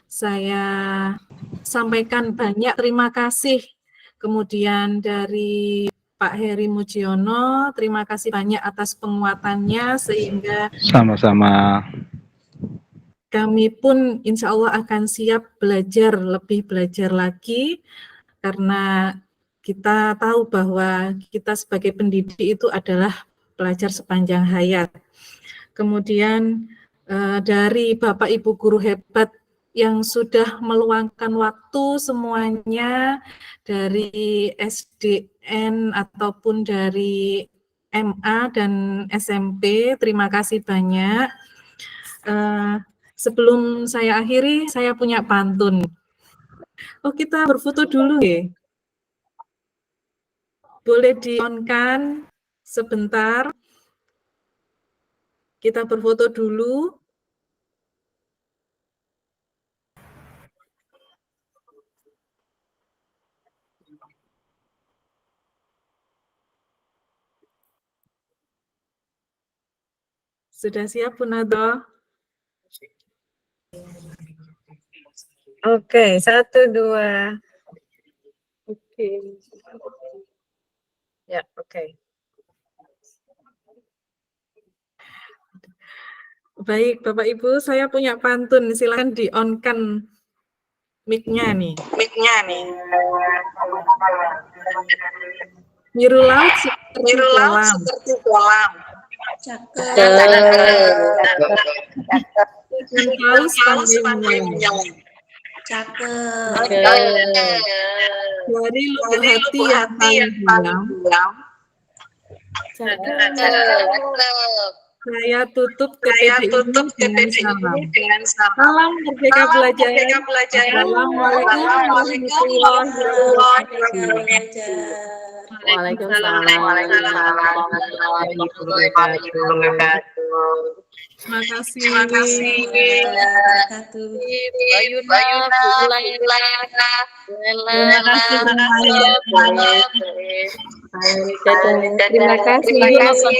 saya sampaikan banyak terima kasih. Kemudian dari Pak Heri Mujiono, terima kasih banyak atas penguatannya sehingga Sama-sama. kami pun insya Allah akan siap lebih belajar lagi, karena kita tahu bahwa kita sebagai pendidik itu adalah pelajar sepanjang hayat. Kemudian dari Bapak Ibu guru hebat yang sudah meluangkan waktu semuanya dari SDN ataupun dari MA dan SMP, terima kasih banyak. Sebelum saya akhiri, saya punya pantun. Oh, kita berfoto dulu ya. Boleh di-on-kan sebentar. Kita berfoto dulu. Sudah siap, Bu Nado? Oke, 1, 2. Oke. Ya, oke. Baik, Bapak Ibu, saya punya pantun. Silakan di-on-kan mic-nya nih. Biru laut seperti kolam. Ikan paus pandai menyelam. Dari lubuk hati yang paling dalam, saya tutup TPD ini dengan salam. Salam Merdeka Belajar. Assalamualaikum warahmatullahi wabarakatuh. Waalaikumsalam warahmatullahi wabarakatuh. Terima kasih. Bayuna, Bu Laila, terima kasih.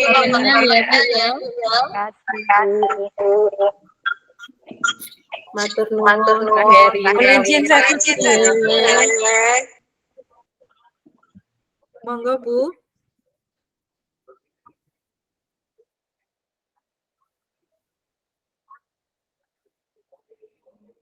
Matur nuwun, Pak Heri. Izin satu Monggo, Bu.